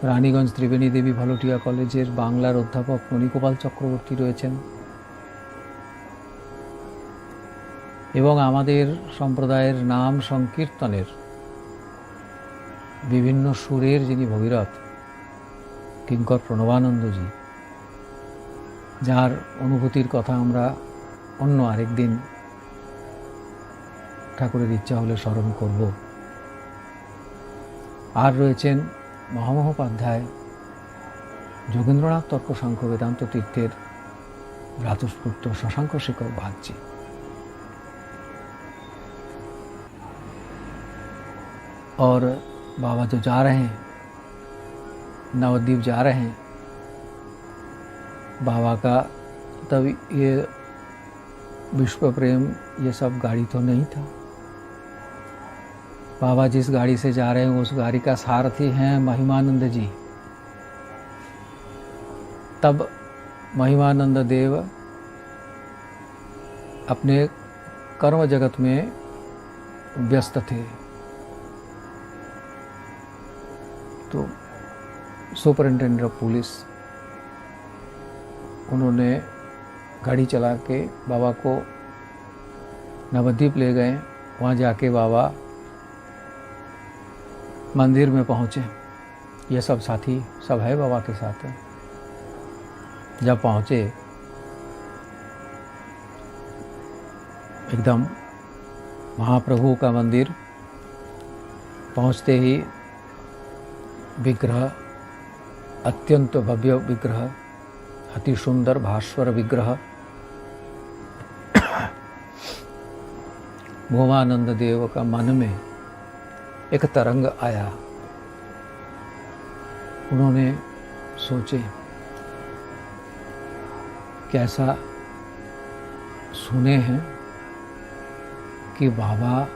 রানীগঞ্জ ত্রিবেণী দেবী ভালোটিয়া কলেজের বাংলার অধ্যাপক মণিগোপাল চক্রবর্তী রয়েছেন। এবং আমাদের সম্প্রদায়ের নাম সংকীর্তনের বিভিন্ন সুরের যিনি ভগীরথ, কিঙ্কর প্রণবানন্দজি, যার অনুভূতির কথা আমরা অন্য আরেকদিন ঠাকুরের ইচ্ছা হলে স্মরণ করব। আর রয়েছেন মহামহোপাধ্যায় যোগেন্দ্রনাথ তর্ক সাংখ্য বেদান্ত তীর্থের ভ্রাতুষ্পুত্র শশাঙ্ক শেখর বাগচি। और बाबा जो जा रहे हैं, नवद्वीप जा रहे हैं, बाबा का तब ये विश्व प्रेम ये सब गाड़ी तो नहीं था। बाबा जिस गाड़ी से जा रहे हैं उस गाड़ी का सारथी हैं महिमानंद जी। तब महिमानंद देव अपने कर्म जगत में व्यस्त थे। तो सुपरिटेंडेंट ऑफ पुलिस, उन्होंने गाड़ी चला के बाबा को नवद्वीप ले गए। वहाँ जाके बाबा मंदिर में पहुँचे। ये सब साथी सब है बाबा के साथ है। जब पहुँचे एकदम महाप्रभु का मंदिर पहुँचते ही विग्रह, अत्यंत भव्य विग्रह, अति सुंदर भास्वर विग्रह, भुवानंद देव का मन में एक तरंग आया। उन्होंने सोचे कैसा सुने हैं कि बाबा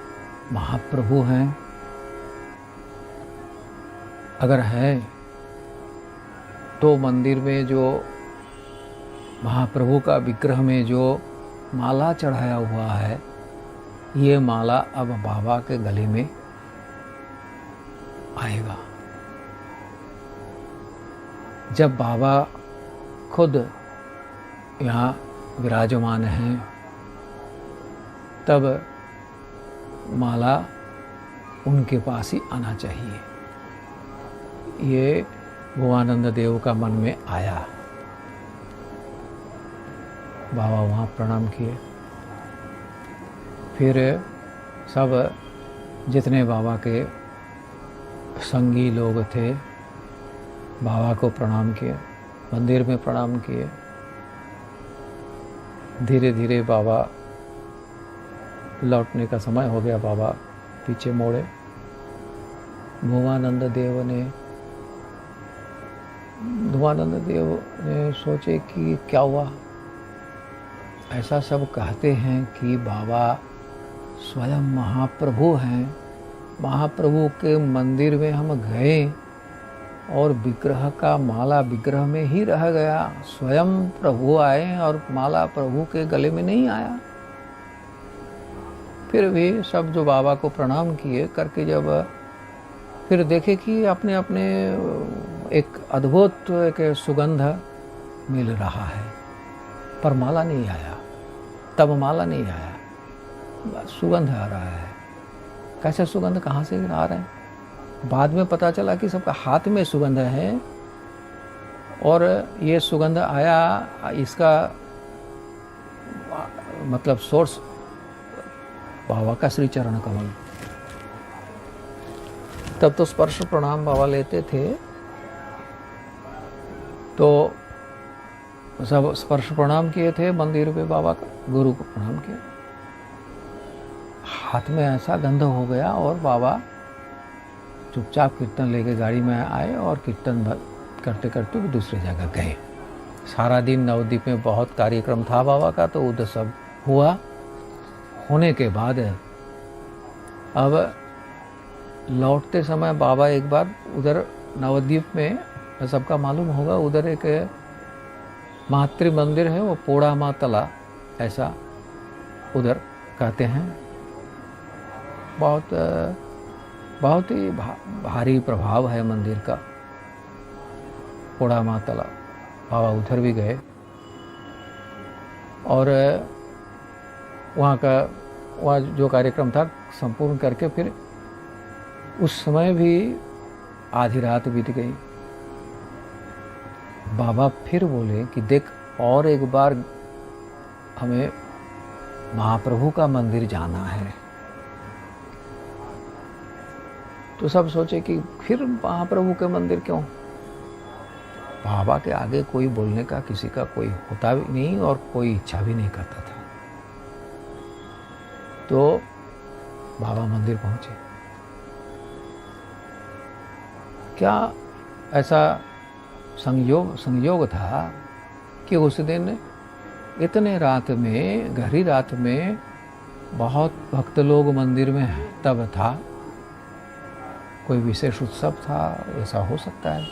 महाप्रभु हैं, अगर है तो मंदिर में जो महाप्रभु का विग्रह में जो माला चढ़ाया हुआ है, ये माला अब बाबा के गले में आएगा। जब बाबा खुद यहाँ विराजमान हैं, तब माला उनके पास ही आना चाहिए। ये भुवानंद देव का मन में आया। बाबा वहाँ प्रणाम किए। फिर सब जितने बाबा के संगी लोग थे बाबा को प्रणाम किए, मंदिर में प्रणाम किए। धीरे धीरे बाबा लौटने का समय हो गया, बाबा पीछे मोड़े। भुवानंद देव ने सोचे कि क्या हुआ। ऐसा सब कहते हैं कि बाबा स्वयं महाप्रभु हैं, महाप्रभु के मंदिर में हम गए और विग्रह का माला विग्रह में ही रह गया, स्वयं प्रभु आए और माला प्रभु के गले में नहीं आया। फिर भी सब जो बाबा को प्रणाम किए करके जब फिर देखे कि अपने अपने एक अद्भुत एक सुगंध मिल रहा है, पर माला नहीं आया। तब माला नहीं आया, सुगंध आ रहा है। कैसा सुगंध, कहाँ से आ रहा है? बाद में पता चला कि सबका हाथ में सुगंध है और ये सुगंध आया, इसका मतलब सोर्स बाबा का श्री चरण कमल। तब तो स्पर्श प्रणाम बाबा लेते थे, तो सब स्पर्श प्रणाम किए थे मंदिर पे बाबा का, गुरु को प्रणाम किया। हाथ में ऐसा गंध हो गया और बाबा चुपचाप कीर्तन लेके गाड़ी में आए और कीर्तन करते करते भी दूसरी जगह गए। सारा दिन नवद्वीप में बहुत कार्यक्रम था बाबा का, तो उधर सब हुआ। होने के बाद अब लौटते समय बाबा एक बार उधर नवद्वीप में, सबका मालूम होगा, उधर एक मातृ मंदिर है, वो पोड़ा मातला ऐसा उधर कहते हैं। बहुत ही भारी प्रभाव है मंदिर का, पोड़ा मातला। बाबा उधर भी गए और वहाँ जो कार्यक्रम था संपूर्ण करके फिर उस समय भी आधी रात बीत गई। बाबा फिर बोले कि देख, और एक बार हमें महाप्रभु का मंदिर जाना है। तो सब सोचे कि फिर महाप्रभु के मंदिर क्यों? बाबा के आगे कोई बोलने का किसी का कोई होता भी नहीं और कोई इच्छा भी नहीं करता था। तो बाबा मंदिर पहुंचे। क्या ऐसा संयोग था कि उस दिन इतने रात में, गहरी रात में बहुत भक्त लोग मंदिर में तब था, कोई विशेष उत्सव था, ऐसा हो सकता है।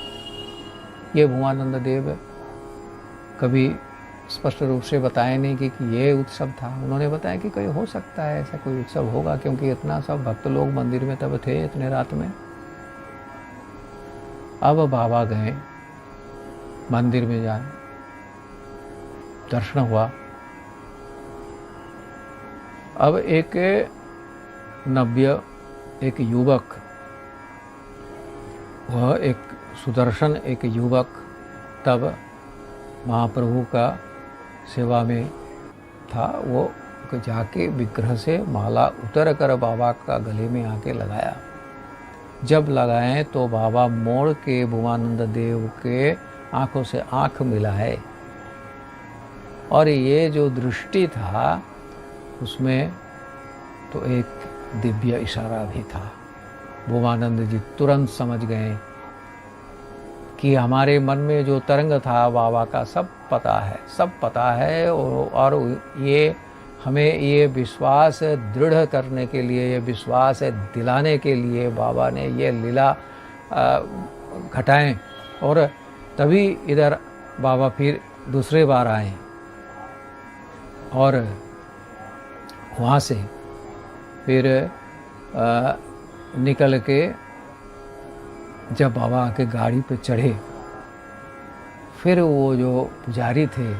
ये भुवानंद देव कभी स्पष्ट रूप से बताए नहीं कि ये उत्सव था। उन्होंने बताया कि कोई हो सकता है, ऐसा कोई उत्सव होगा, क्योंकि इतना सब भक्त लोग मंदिर में तब थे इतने रात में। अब बाबा गए मंदिर में, जाए दर्शन हुआ। अब एक नव्य, एक युवक, वह एक सुदर्शन एक युवक तब महाप्रभु का सेवा में था। वो जाके विग्रह से माला उतर कर बाबा का गले में आके लगाया। जब लगाए तो बाबा मोड़ के भुवानंद देव के आंखों से आंख मिलाए और ये जो दृष्टि था उसमें तो एक दिव्य इशारा भी था। भूमानंद जी तुरंत समझ गए कि हमारे मन में जो तरंग था बाबा का सब पता है। और ये हमें ये विश्वास दृढ़ करने के लिए, ये विश्वास दिलाने के लिए बाबा ने ये लीला घटाएं। और तभी इधर बाबा फिर दूसरे बार आए और वहाँ से फिर निकल के जब बाबा आके गाड़ी पे चढ़े, फिर वो जो पुजारी थे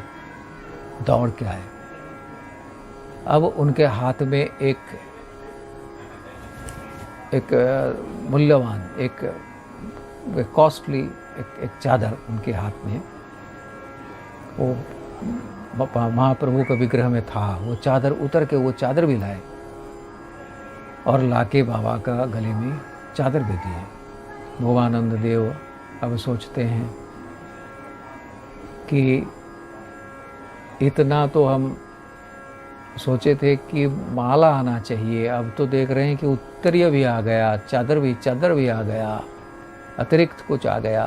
दौड़ के आए। अब उनके हाथ में एक मूल्यवान, एक कॉस्टली एक चादर उनके हाथ में, वो महाप्रभु के विग्रह में था। वो चादर उतर के वो चादर भी लाए और लाके बाबा का गले में चादर भी दिए। भोगानंद देव अब सोचते हैं कि इतना तो हम सोचे थे कि माला आना चाहिए, अब तो देख रहे हैं कि उत्तरीय भी आ गया, चादर भी आ गया, अतिरिक्त कुछ आ गया।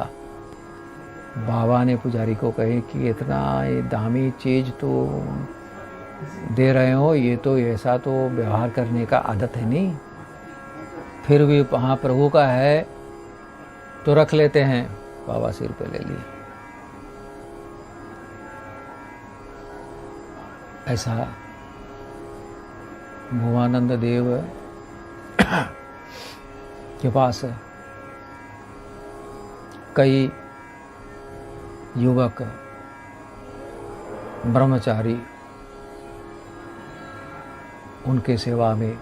बाबा ने पुजारी को कहे कि इतना ये दामी चीज़ तो दे रहे हो, ये तो ऐसा तो व्यवहार करने का आदत है नहीं, फिर भी वहाँ प्रभु का है तो रख लेते हैं। बाबा सिर पे ले लिए। ऐसा भूमानंद देव के पास कई युवक ब्रह्मचारी उनके सेवा में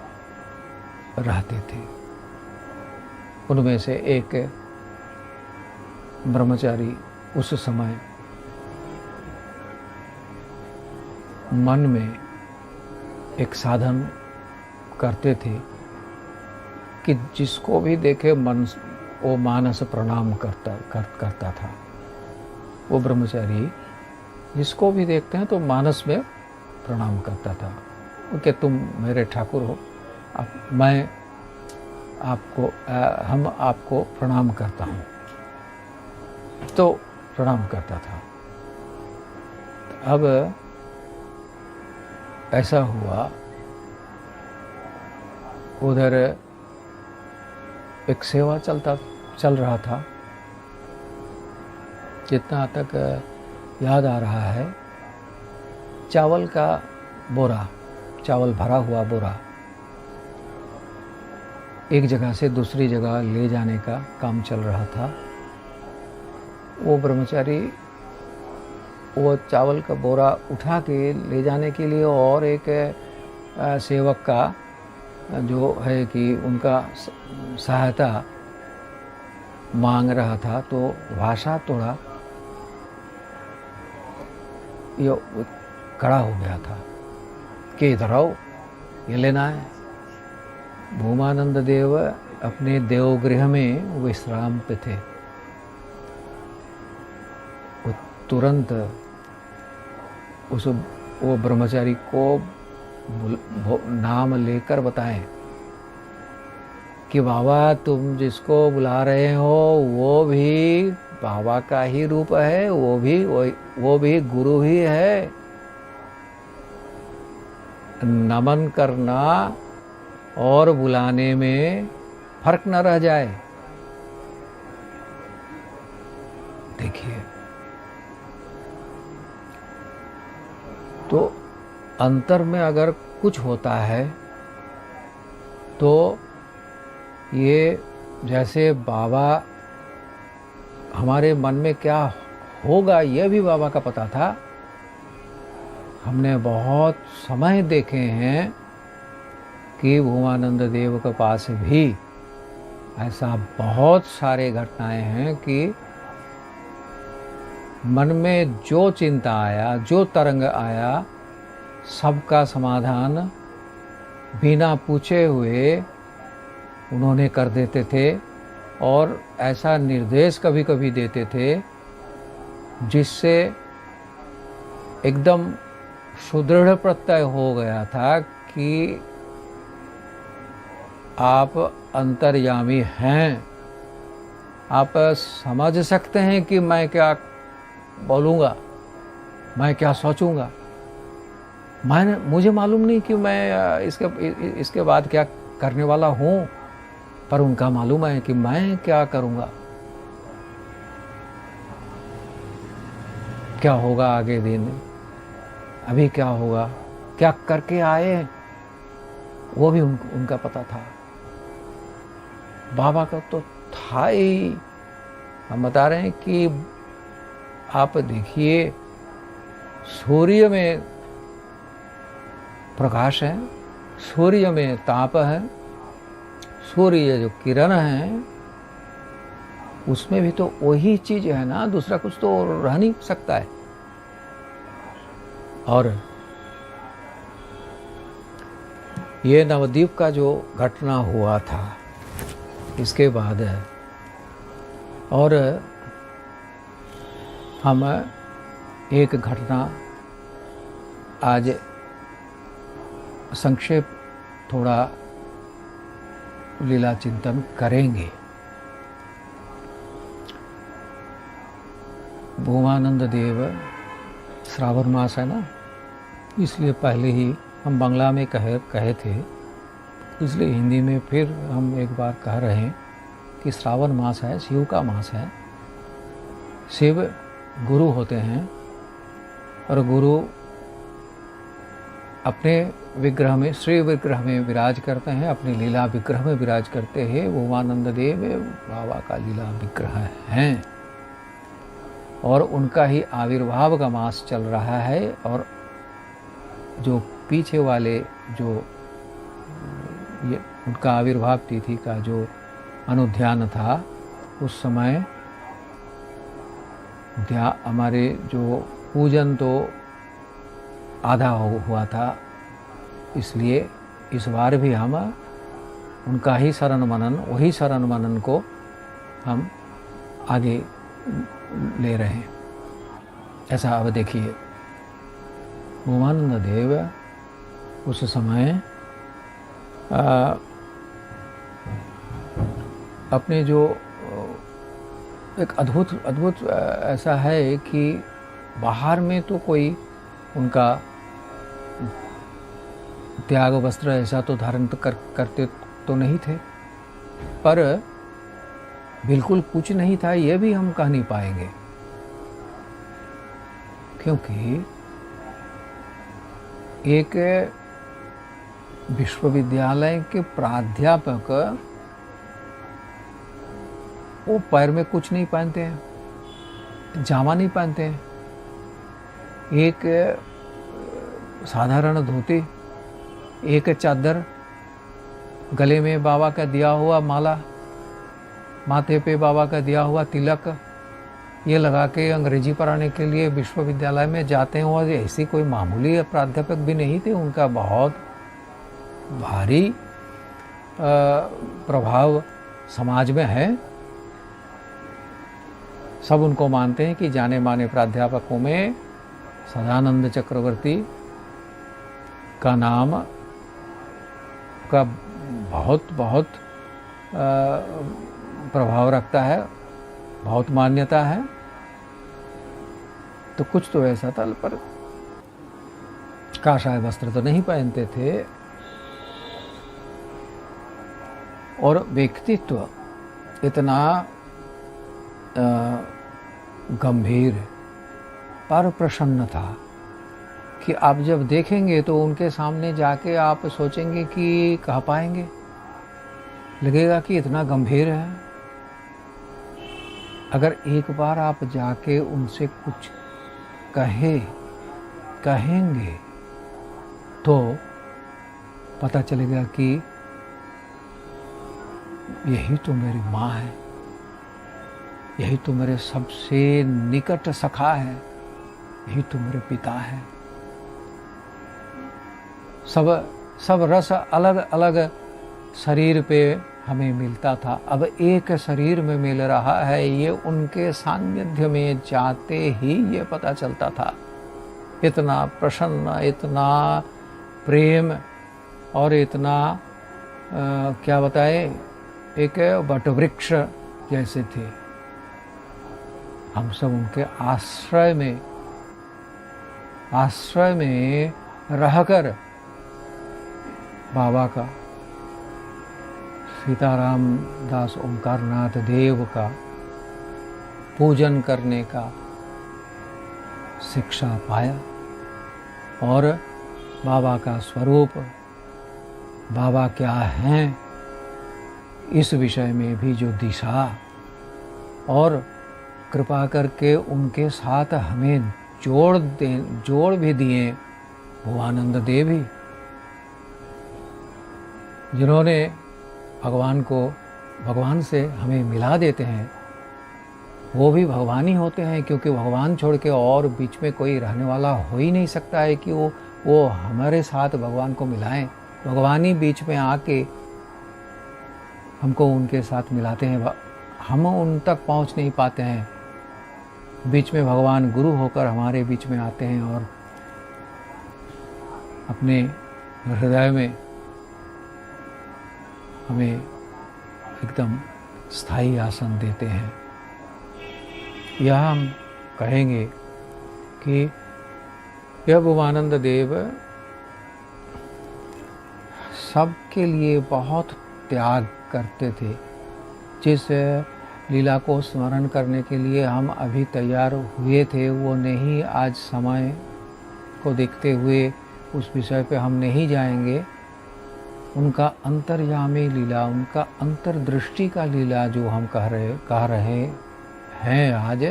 रहते थे। उनमें से एक ब्रह्मचारी उस समय मन में एक साधन करते थे कि जिसको भी देखे मन वो मानस प्रणाम करता था। वो ब्रह्मचारी जिसको भी देखते हैं तो मानस में प्रणाम करता था कि तुम मेरे ठाकुर हो, मैं आपको हम आपको प्रणाम करता हूँ, तो प्रणाम करता था। अब ऐसा हुआ, उधर एक सेवा चल रहा था। जितना तक याद आ रहा है, चावल का बोरा, चावल भरा हुआ बोरा एक जगह से दूसरी जगह ले जाने का काम चल रहा था। वो ब्रह्मचारी वो चावल का बोरा उठा के ले जाने के लिए और एक सेवक का जो है कि उनका सहायता मांग रहा था, तो भाषा थोड़ा ये खड़ा हो गया था कि इधर आओ, ये लेना है। भूमानंद देव अपने देवगृह में विश्राम पे थे। वो तुरंत वो ब्रह्मचारी को नाम लेकर बताएं कि बाबा तुम जिसको बुला रहे हो वो भी बाबा का ही रूप है, वो भी गुरु ही है। नमन करना और बुलाने में फर्क न रह जाए। देखिए, तो अंतर में अगर कुछ होता है तो ये जैसे बाबा हमारे मन में क्या होगा यह भी बाबा का पता था। हमने बहुत समय देखे हैं कि भूमानंद देव के पास भी ऐसा बहुत सारे घटनाएं हैं कि मन में जो चिंता आया, जो तरंग आया, सबका समाधान बिना पूछे हुए उन्होंने कर देते थे। और ऐसा निर्देश कभी कभी देते थे जिससे एकदम सुदृढ़ प्रत्यय हो गया था कि आप अंतर्यामी हैं। आप समझ सकते हैं कि मैं क्या बोलूँगा, मैं क्या सोचूंगा। मुझे मालूम नहीं कि मैं इसके बाद क्या करने वाला हूँ, पर उनका मालूम है कि मैं क्या करूँगा, क्या होगा आगे दिन, अभी क्या होगा, क्या करके आए, वो भी उनका पता था। बाबा का तो था ही। हम बता रहे हैं कि आप देखिए, सूर्य में प्रकाश है, सूर्य में ताप है, सूर्य जो किरण है उसमें भी तो वही चीज है ना, दूसरा कुछ तो रह नहीं सकता है। और ये नवद्वीप का जो घटना हुआ था इसके बाद और हम एक घटना आज संक्षेप थोड़ा लीला चिंतन करेंगे। भूमानंद देव, श्रावण मास है ना, इसलिए पहले ही हम बांग्ला में कहे थे, इसलिए हिंदी में फिर हम एक बार कह रहे हैं कि श्रावण मास है, शिव का मास है। शिव गुरु होते हैं और गुरु अपने विग्रह में, श्री विग्रह में विराज करते हैं, अपनी लीला विग्रह में विराज करते हैं। भूमानंद देव बाबा का लीला विग्रह हैं और उनका ही आविर्भाव का मास चल रहा है। और जो पीछे वाले जो ये उनका आविर्भाव तिथि का जो अनुध्यान था, उस समय हमारे जो पूजन तो आधा हुआ था, इसलिए इस बार भी हम उनका ही शरण मनन, वही शरण मनन को हम आगे ले रहे हैं। ऐसा अब देखिए, भूमानंद देव उस समय अपने जो एक अद्भुत ऐसा है कि बाहर में तो कोई उनका त्याग वस्त्र ऐसा तो धारण करते तो नहीं थे, पर बिल्कुल कुछ नहीं था ये भी हम कह नहीं पाएंगे, क्योंकि एक विश्वविद्यालय के प्राध्यापक वो पैर में कुछ नहीं पहनते हैं, जामा नहीं पहनते हैं, एक साधारण धोती, एक चादर, गले में बाबा का दिया हुआ माला, माथे पे बाबा का दिया हुआ तिलक, ये लगा के अंग्रेजी पढ़ाने के लिए विश्वविद्यालय में जाते हैं। और ऐसी कोई मामूली प्राध्यापक भी नहीं थे, उनका बहुत भारी प्रभाव समाज में है। सब उनको मानते हैं कि जाने माने प्राध्यापकों में सदानंद चक्रवर्ती का नाम का बहुत प्रभाव रखता है, बहुत मान्यता है। तो कुछ तो ऐसा था, पर काषाय वस्त्र तो नहीं पहनते थे। और व्यक्तित्व इतना गंभीर पर प्रसन्न था कि आप जब देखेंगे तो उनके सामने जाके आप सोचेंगे कि कह पाएंगे, लगेगा कि इतना गंभीर है। अगर एक बार आप जाके उनसे कुछ कहेंगे तो पता चलेगा कि यही तो मेरी माँ है, यही तो मेरे सबसे निकट सखा है, यही तो मेरे पिता है। सब रस अलग अलग शरीर पे हमें मिलता था, अब एक शरीर में मिल रहा है। ये उनके सान्निध्य में जाते ही ये पता चलता था। इतना प्रसन्न, इतना प्रेम और इतना क्या बताए, एक वटवृक्ष जैसे थे। हम सब उनके आश्रय में रहकर बाबा का, सीताराम दास ओंकारनाथ देव का पूजन करने का शिक्षा पाया और बाबा का स्वरूप, बाबा क्या हैं, इस विषय में भी जो दिशा, और कृपा करके उनके साथ हमें जोड़ भी दिए भगवानंद देव ही, जिन्होंने भगवान से हमें मिला देते हैं। वो भी भगवान ही होते हैं, क्योंकि भगवान छोड़ के और बीच में कोई रहने वाला हो ही नहीं सकता है कि वो हमारे साथ भगवान को मिलाएं। भगवान ही बीच में आके हमको उनके साथ मिलाते हैं। हम उन तक पहुंच नहीं पाते हैं, बीच में भगवान गुरु होकर हमारे बीच में आते हैं और अपने हृदय में हमें एकदम स्थायी आसन देते हैं। यह हम कहेंगे कि यह भगवानंद देव सबके लिए बहुत त्याग करते थे। जिस लीला को स्मरण करने के लिए हम अभी तैयार हुए थे, वो नहीं, आज समय को देखते हुए उस विषय पे हम नहीं जाएंगे। उनका अंतर्यामी लीला, उनका अंतर्दृष्टि का लीला जो हम कह रहे हैं आज,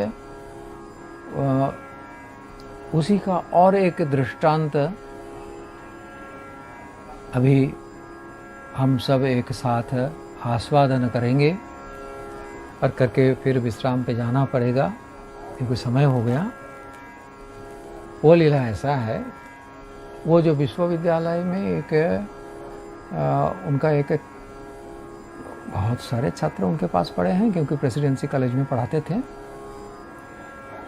उसी का और एक दृष्टांत अभी हम सब एक साथ आस्वादन करेंगे, और करके फिर विश्राम पे जाना पड़ेगा क्योंकि समय हो गया। वो लीला ऐसा है, वो जो विश्वविद्यालय में एक उनका एक बहुत सारे छात्र उनके पास पढ़े हैं, क्योंकि प्रेसिडेंसी कॉलेज में पढ़ाते थे,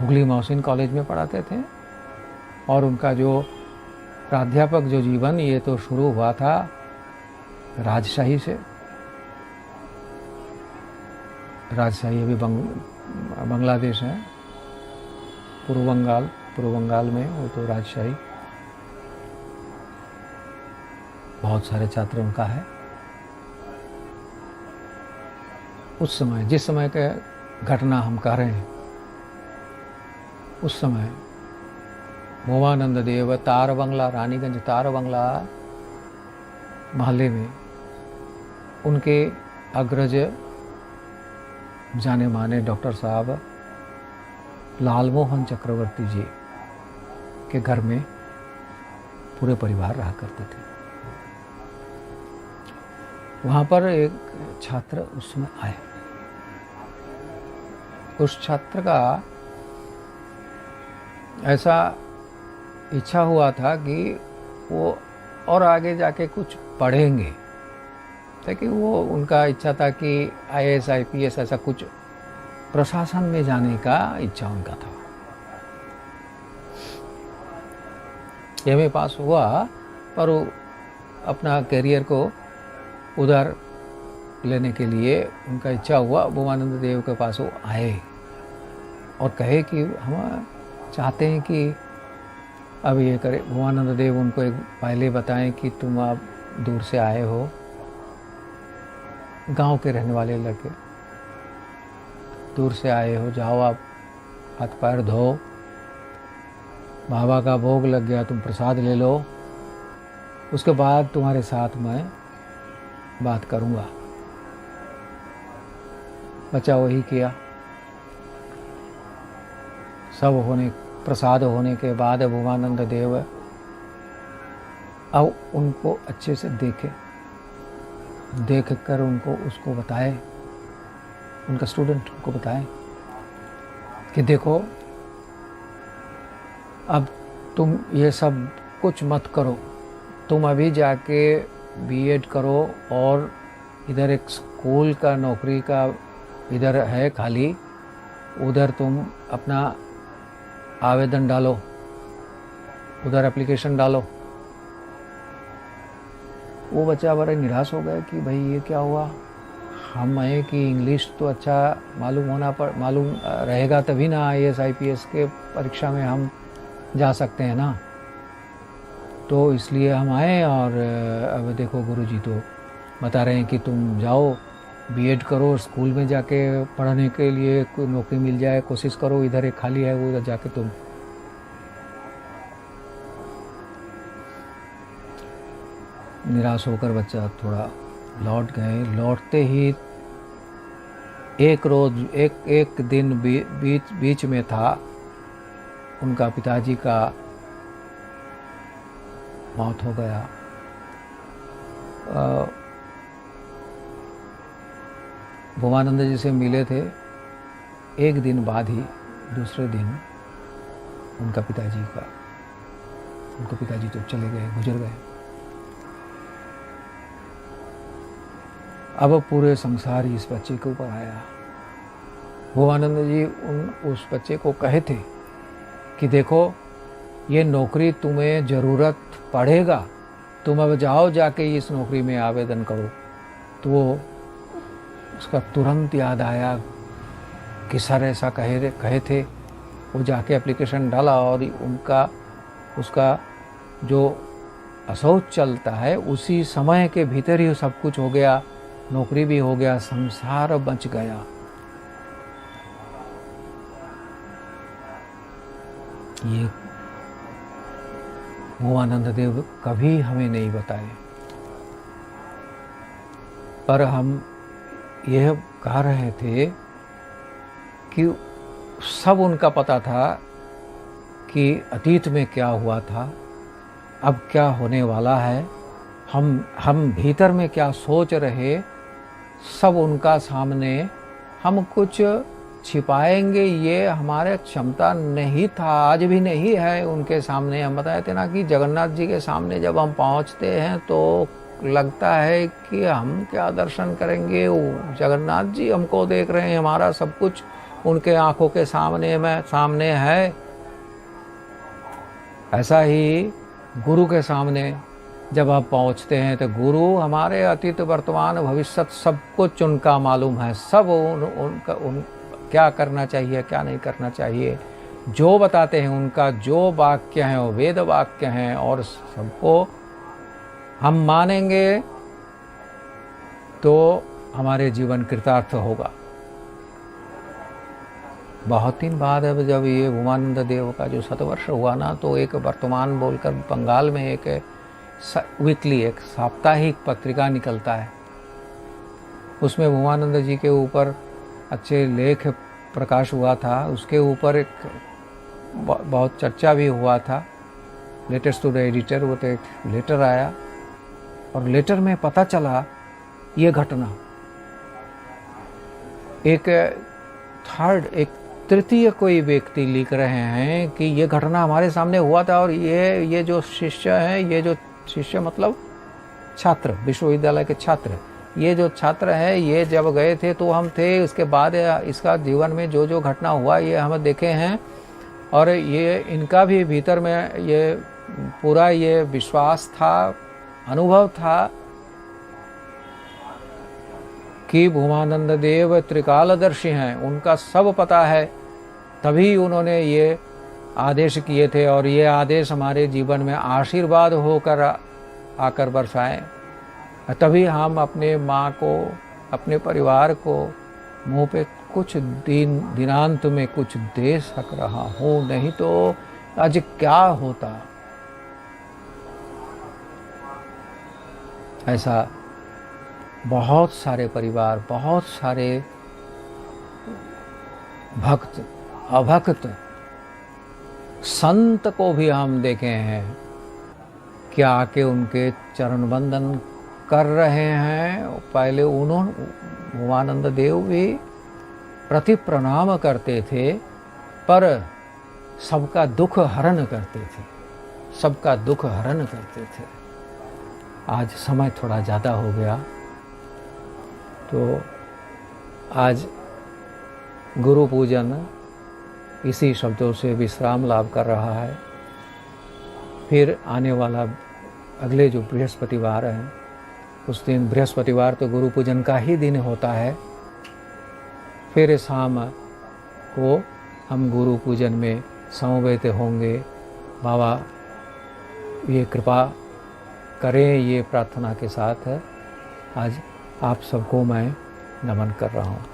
हुगली मोहसिन कॉलेज में पढ़ाते थे। और उनका जो प्राध्यापक जो जीवन, ये तो शुरू हुआ था राजशाही से। राजशाही अभी बांग्लादेश है, पूर्व बंगाल में वो तो राजशाही, बहुत सारे छात्र उनका है। उस समय, जिस समय का घटना हम कह रहे हैं, उस समय भगवानंद देव तार बंगला, रानीगंज तार बंगला मोहल्ले में उनके अग्रज जाने माने डॉक्टर साहब लालमोहन चक्रवर्ती जी के घर में पूरे परिवार रहा करते थे। वहाँ पर एक छात्र उस समय आए। उस छात्र का ऐसा इच्छा हुआ था कि वो और आगे जाके कुछ पढ़ेंगे, ताकि वो उनका इच्छा था कि IAS IPS ऐसा कुछ प्रशासन में जाने का इच्छा उनका था। MA पास हुआ, पर वो अपना करियर को उधर लेने के लिए उनका इच्छा हुआ। भगवानंद देव के पास वो आए और कहे कि हम चाहते हैं कि अब ये करे। भगवानंद देव उनको एक पहले बताएं कि तुम आप दूर से आए हो, गांव के रहने वाले लड़के, दूर से आए हो, जाओ आप हाथ पैर धो, बाबा का भोग लग गया, तुम प्रसाद ले लो, उसके बाद तुम्हारे साथ मैं बात करूंगा। बच्चा वही किया। सब प्रसाद होने के बाद भगवानंद देव अब उनको अच्छे से देख कर उसको बताए, उनका स्टूडेंट को बताए कि देखो, अब तुम ये सब कुछ मत करो, तुम अभी जाके B.Ed करो, और इधर एक स्कूल का नौकरी का इधर है खाली, उधर तुम अपना आवेदन डालो, उधर एप्लीकेशन डालो। वो बच्चा बड़ा निराश हो गया कि भाई ये क्या हुआ, हमें कि इंग्लिश तो अच्छा मालूम रहेगा तभी ना IAS IPS के परीक्षा में हम जा सकते हैं ना। तो इसलिए हम आए और अब देखो गुरुजी तो बता रहे हैं कि तुम जाओ B.Ed करो, स्कूल में जाके पढ़ने के लिए कोई नौकरी मिल जाए, कोशिश करो, इधर एक खाली है वो उधर जाके तुम। निराश होकर बच्चा थोड़ा लौट गए। लौटते ही एक दिन बीच में था, उनका पिताजी का मौत हो गया। भूमानंद जी से मिले थे, एक दिन बाद ही दूसरे दिन उनके पिताजी तो चले गए, गुजर गए। अब पूरे संसार ही इस बच्चे के ऊपर आया। भूमानंद जी उस बच्चे को कहे थे कि देखो ये नौकरी तुम्हें ज़रूरत पड़ेगा, तुम अब जाओ जाके इस नौकरी में आवेदन करो। तो वो उसका तुरंत याद आया कि सर ऐसा कहे थे। वो जाके एप्लीकेशन डाला और उसका जो असोच चलता है उसी समय के भीतर ही सब कुछ हो गया, नौकरी भी हो गया, संसार बच गया। ये भूमानंद देव कभी हमें नहीं बताए, पर हम यह कह रहे थे कि सब उनका पता था कि अतीत में क्या हुआ था, अब क्या होने वाला है, हम भीतर में क्या सोच रहे, सब उनका सामने। हम कुछ छिपाएंगे ये हमारे क्षमता नहीं था, आज भी नहीं है उनके सामने। हम बताए थे ना कि जगन्नाथ जी के सामने जब हम पहुंचते हैं तो लगता है कि हम क्या दर्शन करेंगे, जगन्नाथ जी हमको देख रहे हैं, हमारा सब कुछ उनके आंखों के सामने है। ऐसा ही गुरु के सामने जब आप पहुंचते हैं तो गुरु हमारे अतीत वर्तमान भविष्य सब कुछ उनका मालूम है। सब क्या करना चाहिए क्या नहीं करना चाहिए, जो बताते हैं उनका जो वाक्य हैं वो वेद वाक्य हैं, और सबको हम मानेंगे तो हमारे जीवन कृतार्थ होगा। बहुत दिन बाद अब जब ये भूमानंद देव का जो शतवर्ष हुआ ना, तो एक वर्तमान बोलकर बंगाल में एक वीकली एक साप्ताहिक पत्रिका निकलता है। उसमें भूमानंद जी के ऊपर अच्छे लेख प्रकाश हुआ था, उसके ऊपर एक बहुत चर्चा भी हुआ था। लेटर्स टू द एडिटर, वो तो एक लेटर आया और लेटर में पता चला ये घटना एक तृतीय कोई व्यक्ति लिख रहे हैं कि ये घटना हमारे सामने हुआ था, और ये जो शिष्य मतलब छात्र, विश्वविद्यालय के छात्र, ये जो छात्र हैं ये जब गए थे तो हम थे, उसके बाद इसका जीवन में जो घटना हुआ ये हम देखे हैं, और ये इनका भी भीतर में ये पूरा ये विश्वास था, अनुभव था कि भूमानंद देव त्रिकालदर्शी हैं, उनका सब पता है, तभी उन्होंने ये आदेश किए थे, और ये आदेश हमारे जीवन में आशीर्वाद होकर आकर बरसाएं। तभी हम अपने माँ को, अपने परिवार को मुंह पे कुछ दिनांत में कुछ दे सक रहा हूँ, नहीं तो आज क्या होता। ऐसा बहुत सारे परिवार, बहुत सारे भक्त, अभक्त संत को भी हम देखे हैं कि आके उनके चरण बंदन कर रहे हैं। पहले भूमानंद देव भी प्रति प्रणाम करते थे, पर सबका दुख हरण करते थे, सबका दुख हरण करते थे। आज समय थोड़ा ज़्यादा हो गया, तो आज गुरु पूजन इसी शब्दों से विश्राम लाभ कर रहा है। फिर आने वाला अगले जो बृहस्पतिवार है उस दिन बृहस्पतिवार तो गुरु पूजन का ही दिन होता है। फिर शाम को हम गुरु पूजन में समवेत होंगे। बाबा ये कृपा करें, ये प्रार्थना के साथ आज आप सबको मैं नमन कर रहा हूँ।